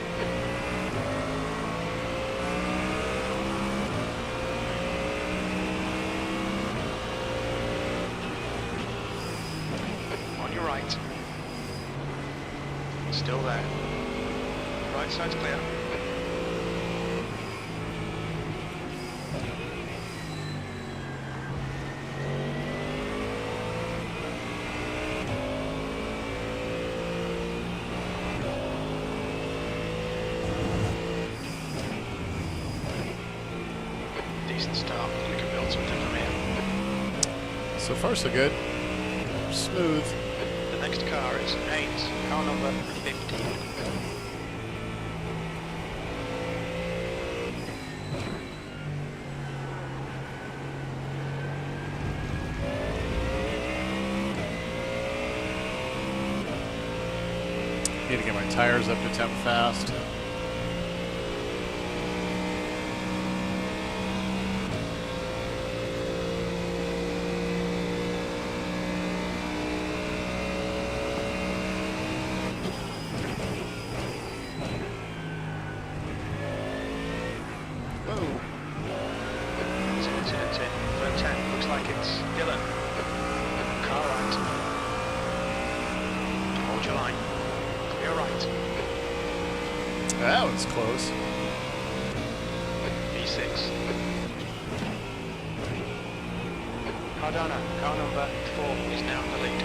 Speaker 2: On your right. Still there. Right side's clear. Decent start. We can build something from here.
Speaker 1: So far, so good. Smooth.
Speaker 2: The next car is 8, car number 15.
Speaker 1: Need to get my tires up to temp fast.
Speaker 2: Incident in turn 10. Looks like it's Dylan. Car right. Hold your line. Clear right.
Speaker 1: That was close.
Speaker 2: V6. Cardano, car number 4 is now in the lead.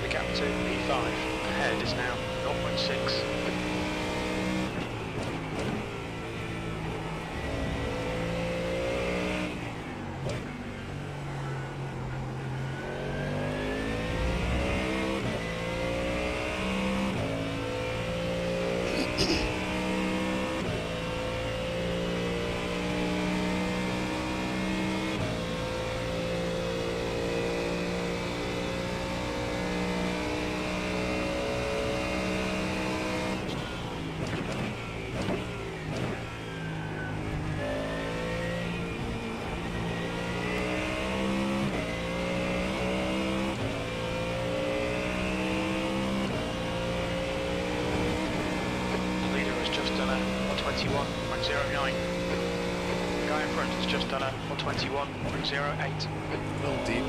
Speaker 2: The gap to P5 ahead is now 0.6. The leader has just done a 121 121.09. The guy in front has just done a 121.08.
Speaker 1: A little deep.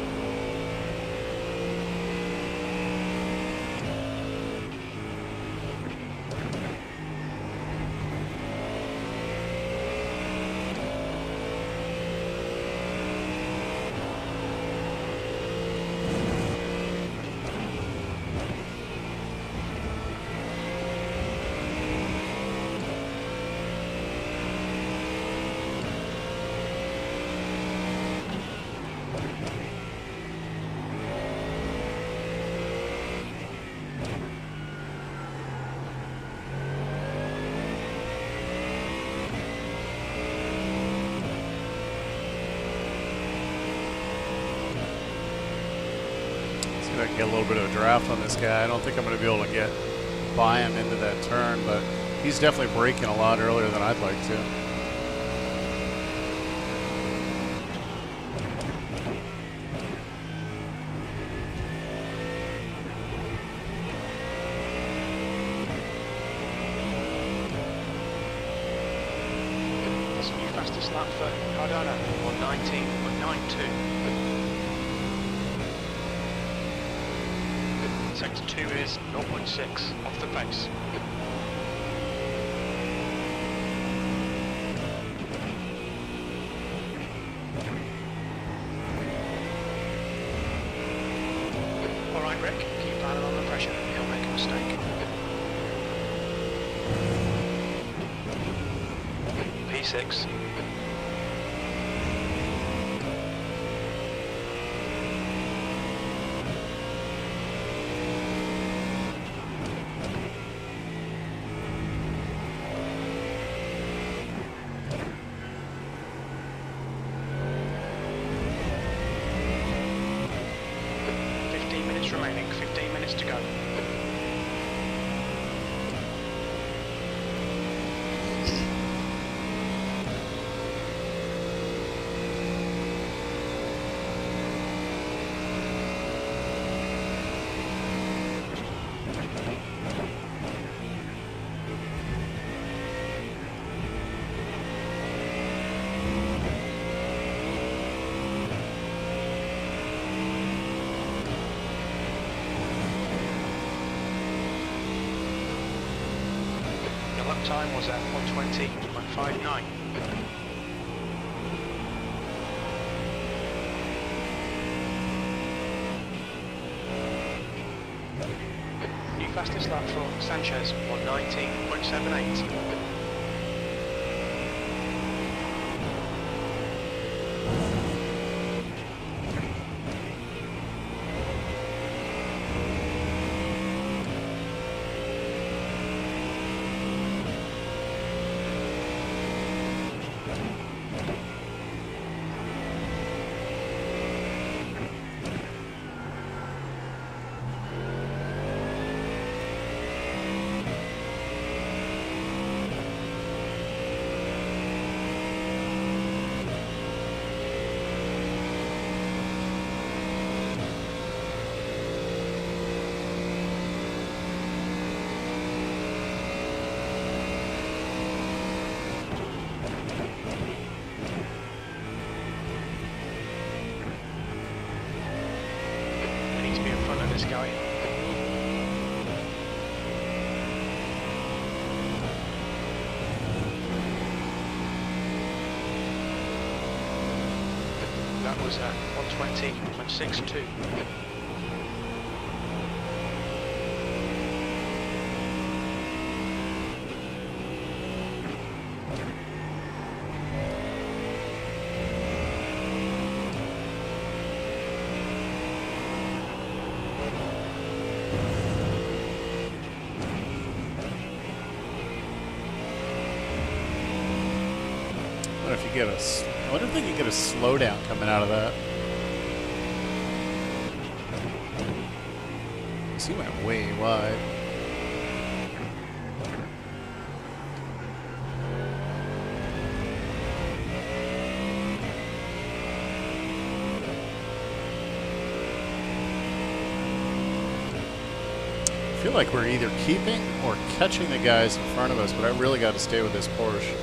Speaker 1: I can get a little bit of a draft on this guy. I don't think I'm going to be able to get by him into that turn, but he's definitely braking a lot earlier than I'd like to.
Speaker 2: That's the new fastest lap for Cardano, 119.92. Sector 2 is 0.6 off the pace. Alright Rick, keep planning on the pressure, he'll make a mistake. P6. Remaining, 15 minutes to go. Time was at 120.59. New fastest lap for Sanchez, 119.78. This guy. That was at 120.62.
Speaker 1: If you get I wonder if they can get a slowdown coming out of that. He went way wide. I feel like we're either keeping or catching the guys in front of us, but I really got to stay with this Porsche.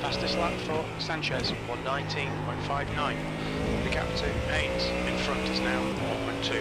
Speaker 2: Fastest lap for Sanchez, 1:19.59. The gap to Haynes in front is now 1.2.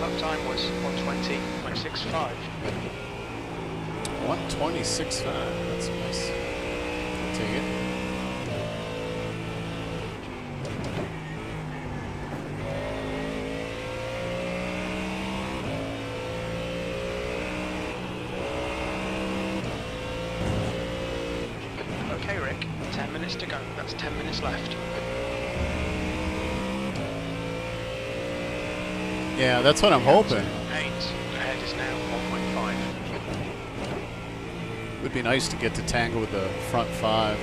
Speaker 2: Lap time was 1:20.65.
Speaker 1: 1:26.5. That's nice. I'll take it.
Speaker 2: Okay, Rick. 10 minutes to go. That's 10 minutes left.
Speaker 1: Yeah, that's what I'm hoping.
Speaker 2: Haynes ahead is now 1.5.
Speaker 1: Would be nice to get to tangle with the front five.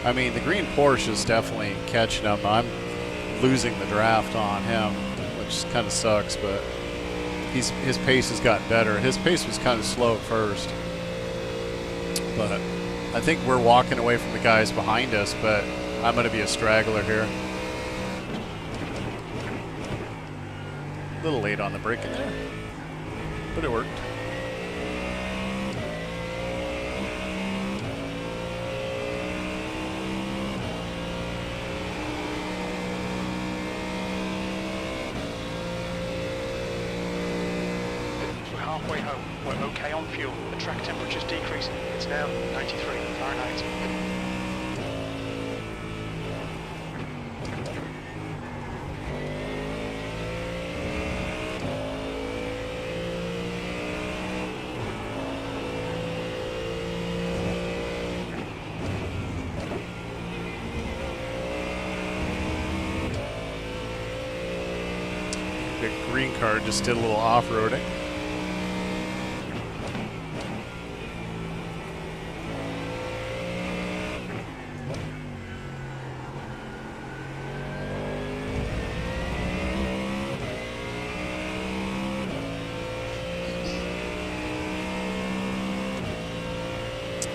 Speaker 1: I mean, the green Porsche is definitely catching him. I'm losing the draft on him, which kind of sucks, but his pace has gotten better. His pace was kind of slow at first, but I think we're walking away from the guys behind us, but I'm going to be a straggler here. A little late on the braking there, but it worked.
Speaker 2: We're halfway home. We're okay on fuel. The track temperature's decreasing. It's now 93 Fahrenheit.
Speaker 1: The green car just did a little off-roading.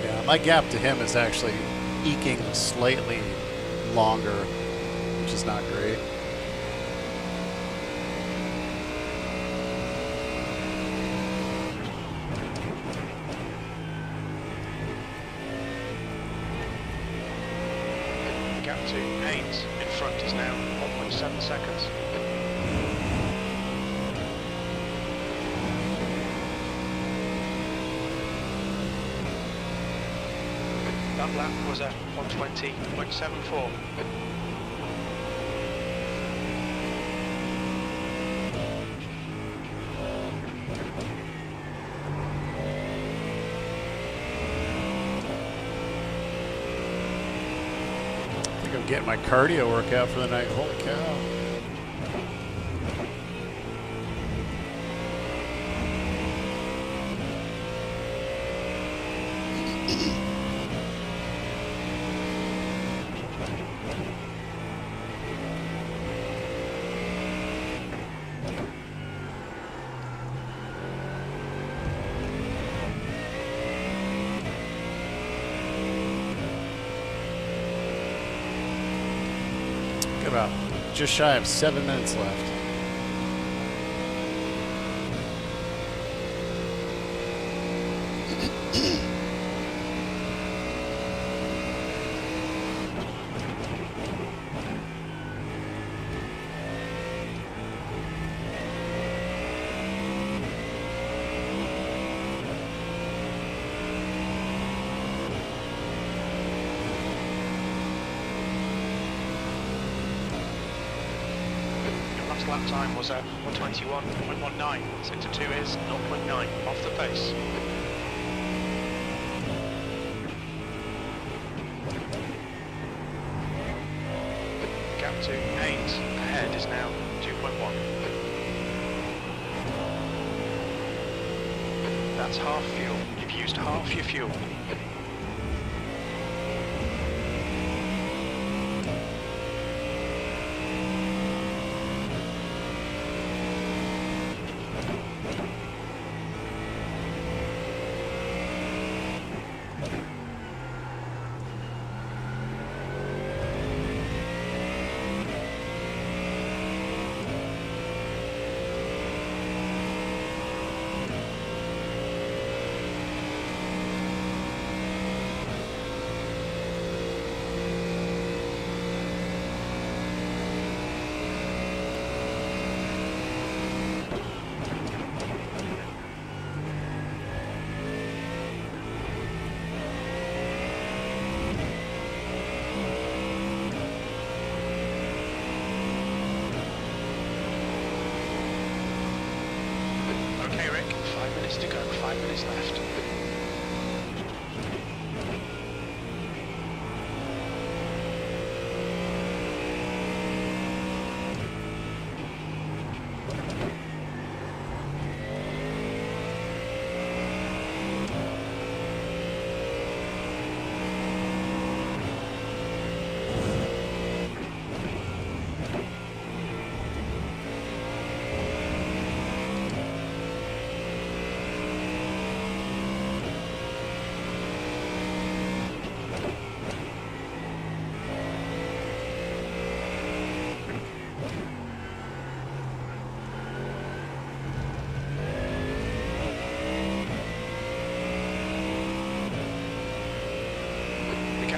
Speaker 1: Yeah, my gap to him is actually eking slightly longer, which is not great.
Speaker 2: Gap to Haynes in front is now 1.7 seconds. That lap was at 1:20.74.
Speaker 1: I think I'm getting my cardio workout for the night. Holy cow. About just shy of 7 minutes left.
Speaker 2: Last lap time was at 1:21.19. Sector 2 is 0.9 off the pace. Gap to 8 ahead is now 2.1. That's half fuel. You've used half your fuel. Okay, Rick, 5 minutes to go, 5 minutes left.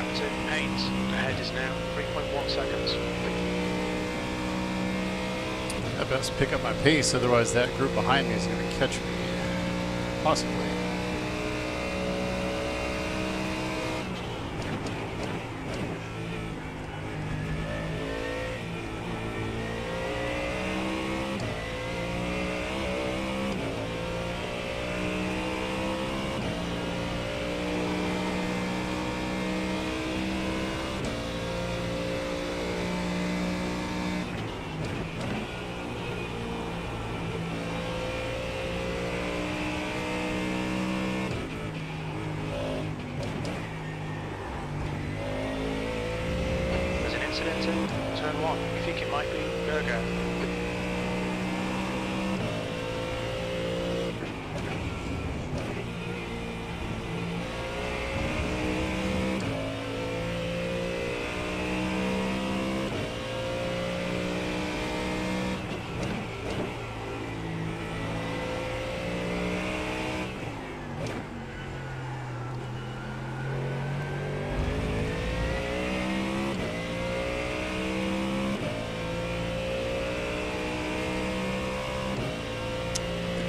Speaker 2: To 8 ahead is now 3.1 seconds.
Speaker 1: I best pick up my pace, otherwise that group behind me is going to catch me. Possibly.
Speaker 2: Turn 1. You think it might be Burger?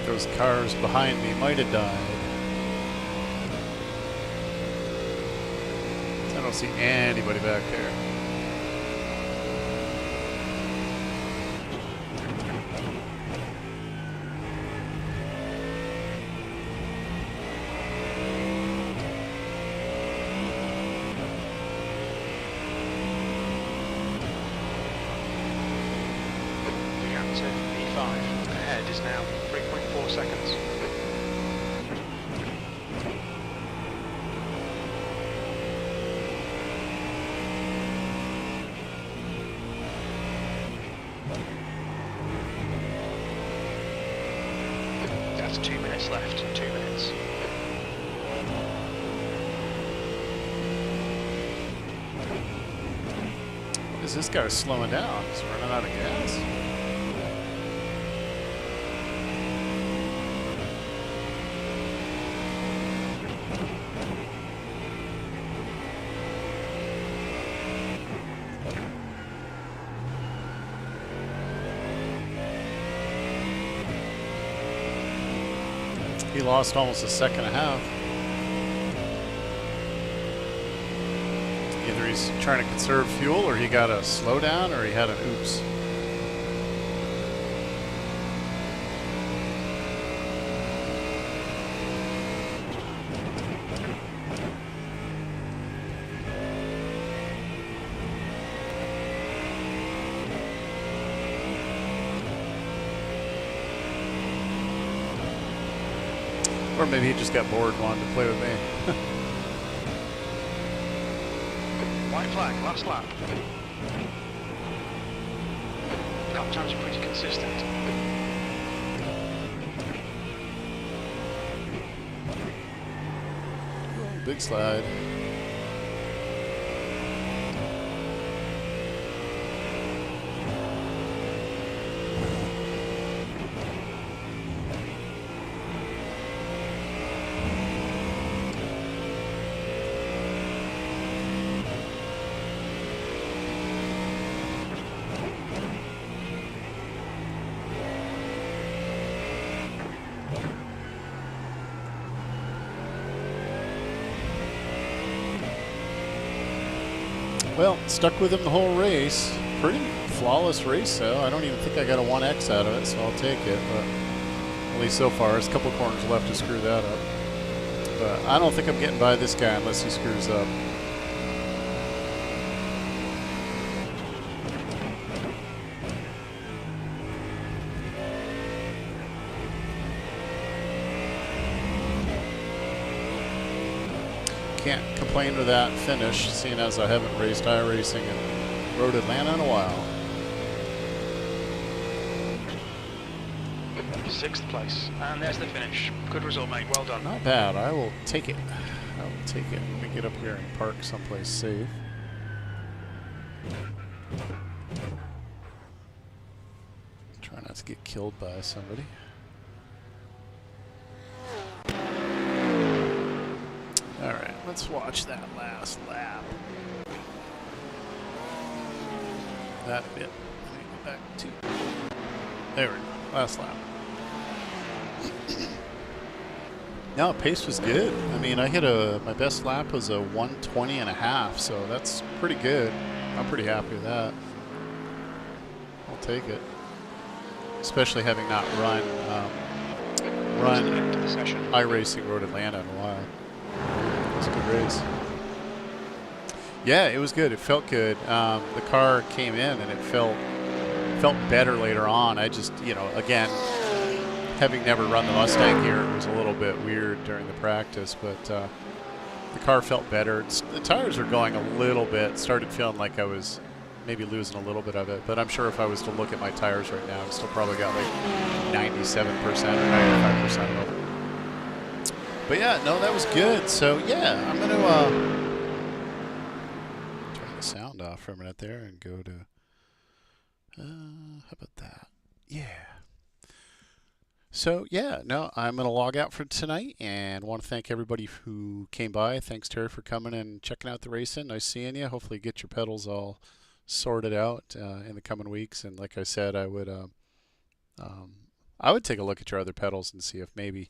Speaker 1: Those cars behind me might have died. I don't see anybody back there.
Speaker 2: The gap to E5 ahead is now 3.4 seconds. That's 2 minutes left, 2 minutes.
Speaker 1: Is this guy slowing down? He's running out of gas. He lost almost a second and a half. Either he's trying to conserve fuel, or he got a slowdown, or he had an oops. Or maybe he just got bored and wanted to play with me.
Speaker 2: White flag, last lap. Lap times are pretty consistent.
Speaker 1: Oh, big slide. Well, stuck with him the whole race. Pretty flawless race, though. I don't even think I got a 1X out of it, so I'll take it. But at least so far, there's a couple corners left to screw that up. But I don't think I'm getting by this guy unless he screws up. Can't complain with that finish, seeing as I haven't raced iRacing and Road Atlanta in a while.
Speaker 2: 6th place, and there's the finish. Good result, mate. Well done.
Speaker 1: Not bad. I will take it. I will take it. Let me get up here and park someplace safe. Try not to get killed by somebody. All right, let's watch that last lap. That bit. Let me go back to. There we go. Last lap. No, pace was good. I mean, I hit my best lap was a 1:20.5, so that's pretty good. I'm pretty happy with that. I'll take it. Especially having not run iRacing Road Atlanta in a while. It was a good race. Yeah, it was good. It felt good. The car came in and it felt better later on. I just, you know, again, having never run the Mustang here, it was a little bit weird during the practice, but the car felt better. The tires were going a little bit. Started feeling like I was maybe losing a little bit of it, but I'm sure if I was to look at my tires right now, I still probably got like 97% or 95% of them. But yeah, no, that was good. So yeah, I'm going to turn the sound off for a minute there and go to, how about that? Yeah. So yeah, no, I'm going to log out for tonight and want to thank everybody who came by. Thanks, Terry, for coming and checking out the racing. Nice seeing you. Hopefully get your pedals all sorted out in the coming weeks. And like I said, I would take a look at your other pedals and see if maybe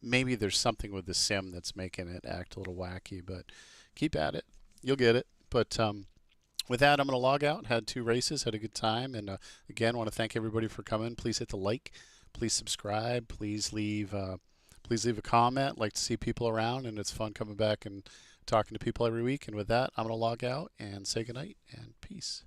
Speaker 1: there's something with the sim that's making it act a little wacky, but keep at it. You'll get it. But with that, I'm going to log out. Had 2 races, had a good time, and again, want to thank everybody for coming. Please hit the like, please subscribe, please leave a comment. Like to see people around, and it's fun coming back and talking to people every week. And with that, I'm going to log out and say goodnight and peace.